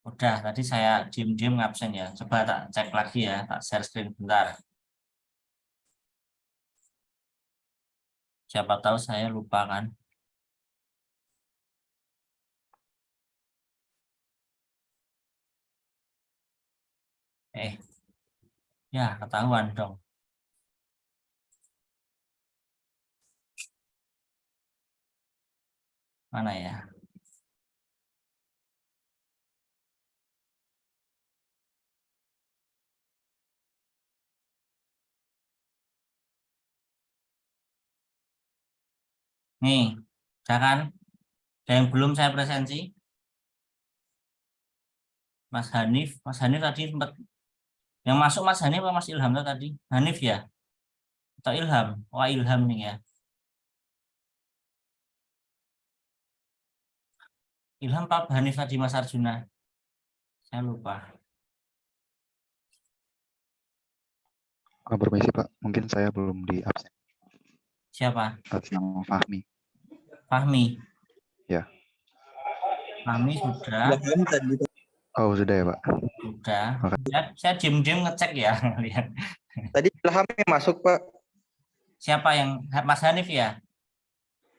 Udah, tadi saya diem-diem ngabsen ya. Coba tak cek lagi ya, tak share screen bentar. Siapa tahu saya lupa kan. Ya ketahuan dong. Mana ya? Nih, udah kan? Ada yang belum saya presensi? Mas Hanif tadi sempat yang masuk Mas Hanif apa Mas Ilham tadi? Hanif ya? Atau Ilham? Wah Ilham nih ya. Ilham Pak Hanif tadi Mas Arjuna. Saya lupa. Permisi Pak, mungkin saya belum di absen. Siapa? Atas nama Fahmi. Fahmi. Ya. Fahmi sudah. Oh sudah ya Pak. Sudah. Saya diem-diem ngecek ya. Lihat. Tadi Ilham yang masuk, Pak. Siapa yang Mas Hanif ya?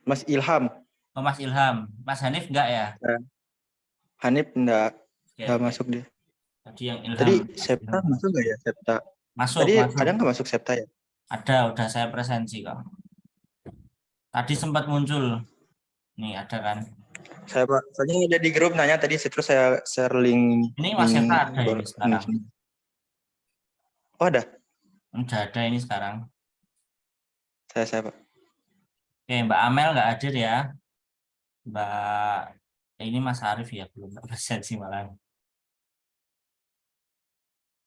Mas Ilham. Oh, Mas Ilham. Mas Hanif enggak ya? Hanif enggak Oke. masuk dia. Tadi yang Ilham. Tadi Septa masuk enggak ya, Septa? Masuk. Tadi masuk. ada nggak masuk Septa ya? Ada, udah saya presensi kok. Tadi sempat muncul. Nih ada kan? Saya Pak, soalnya ada di grup nanya tadi, terus saya share link. Ini Mas Septa ada ini sekarang. Oh ada? Udah ada ini sekarang. Saya Pak. Oke, Mbak Amel nggak hadir ya. Mbak, ini Mas Arif ya, belum presensi malah.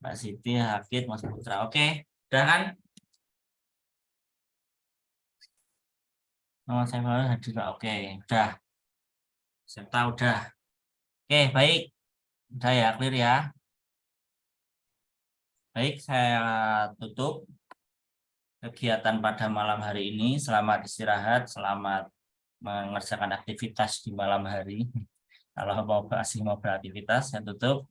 Mbak Siti, Hakid, Mas Putra. Oke, udah kan? Oh, saya baru hadir. Oke, udah. Serta udah. Oke, baik. Udah ya, clear ya. Baik, saya tutup kegiatan pada malam hari ini. Selamat istirahat, selamat mengerjakan aktivitas di malam hari. Kalau masih mau beraktivitas, saya tutup.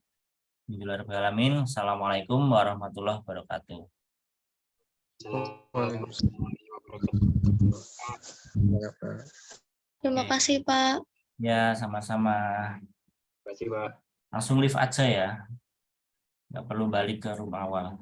Bismillahirrahmanirrahim. Assalamualaikum warahmatullahi wabarakatuh. Terima kasih, Pak. Ya, sama-sama. Terima kasih Pak. Langsung live aja ya. Nggak perlu balik ke room awal.